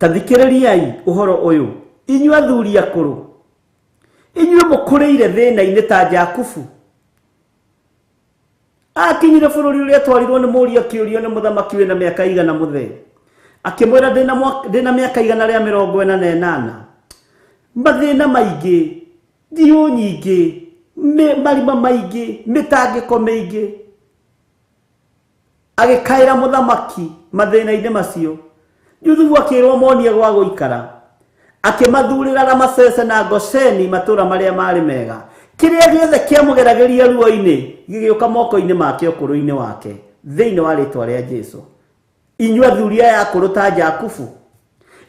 Tathikĩrĩriai ũhoro ũyũ, inyuĩ athuri akũrũ, inyuĩ mũkũrĩire thĩna-inĩ ta Jakubu. Akinyire bũrũri ũrĩa twarirwo nĩ mũriũ akĩũrio nĩ mũthamaki wĩna mĩaka igana mũthee, akĩmwĩra ndĩna mĩaka igana rĩa 48, mathĩna maingĩ, ndiũ nyingĩ, marima maingĩ, mĩtangĩko mĩingĩ. Agĩkaĩra mũthamaki mathĩna-inĩ macio, Juthubu akĩrwo monie gwa gũikara, akĩmathurĩra Ramesese na Gosheni matũũra marĩa marĩ mega. Kĩrĩa gĩothe kĩamũgeragĩria ruo-inĩ gĩgĩũka moko-inĩ make ũkũrũ-inĩ wake thĩinĩ wa rĩtwa rĩa Jesũ. Inyuĩ athuri aya akũrũ ta Jakubu,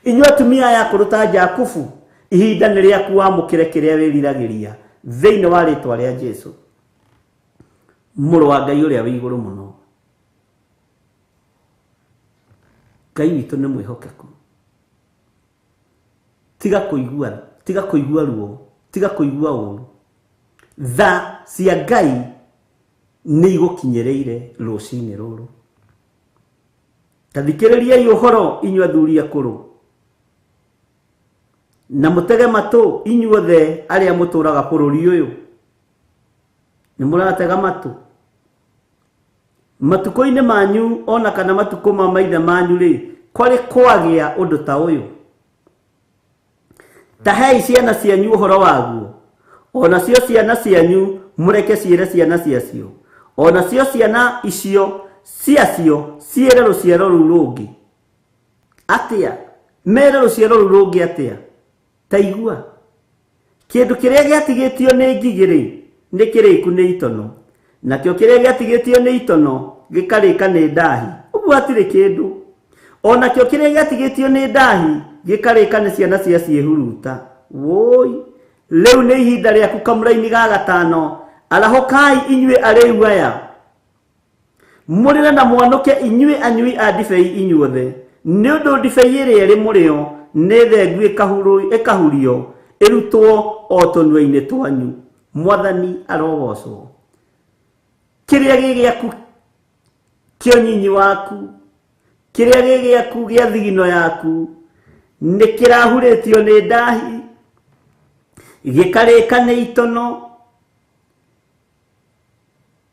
inyuĩ atumia aya akũrũ ta Jakubu, ihinda nĩ rĩaku wamũkĩre kĩrĩa wĩriragĩria thĩinĩ wa rĩtwa rĩa Jesũ. Mũrũ wa Ngai ũrĩa wĩ igũrũ mũno, Ngai witũ nĩ mwĩhokeku. Tiga kũigua ruo, tiga kũigua ũũru. Tha cia Ngai nĩ igũkinyĩrĩire rũcinĩ rũrũ. Tathikĩrĩriai ũhoro inyuĩ athuri akũrũ, na mũtege matũ inyuothe arĩa mũtũũraga bũrũri ũyũ. Nĩ mũratega matũ? Matukũ-inĩ manyu ona kana matukũ ma maithe manyu rĩ, kwarĩ kwagĩa ũndũ ta ũyũ? Tahei ciana cianyu ũhoro waguo, ona cio ciana cianyu mũreke ciĩre ciana ciacio, ona cio ciana icio ciacio ciĩre rũciaro rũu rũngĩ. Atĩa? Mere rũciaro rũu rũngĩ atĩa? Ta igua, kĩndũ kĩrĩa gĩatigĩtio nĩ ngigĩ rĩ, nĩ kĩrĩku nĩ itono, nakĩo kĩrĩa gĩatigĩtio nĩ itono gĩkarĩka nĩ ndahi. Ũguo hatirĩ kĩndũ. Onakĩo kĩrĩa gĩatigĩtio nĩ ndahi gĩkarĩka nĩ ciana cia ciĩhuruta. Woi, rĩu nĩ ihinda rĩaku kamũra-inĩ ga gatano. Arahũkai inyuĩ arĩu aya, Murira na mwanuke inyue anyui a ndibei inyuothe nĩ ũndũ ndibei ĩrĩa ĩrĩ mũrĩo nĩ thengu ĩkahurio ĩrutwo o tũnua-inĩ twanyu. Mwathani arogocwo. Kĩrĩa gĩ gĩaku kĩa ũnyinyi waku, kĩrĩa gĩ gĩaku gĩa thigino yaku nĩ kĩrahurĩtio nĩ ndahi, gĩkarĩka nĩ itono,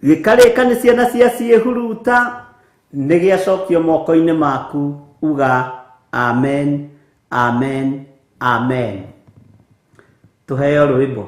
gĩkarĩka nĩ ciana cia ciĩhuruta, nĩ gĩacokio moko-inĩ maku. Uga amen, amen, amen. Tuheo rwĩmbo.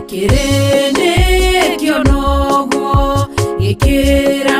Kirene kionogo ikira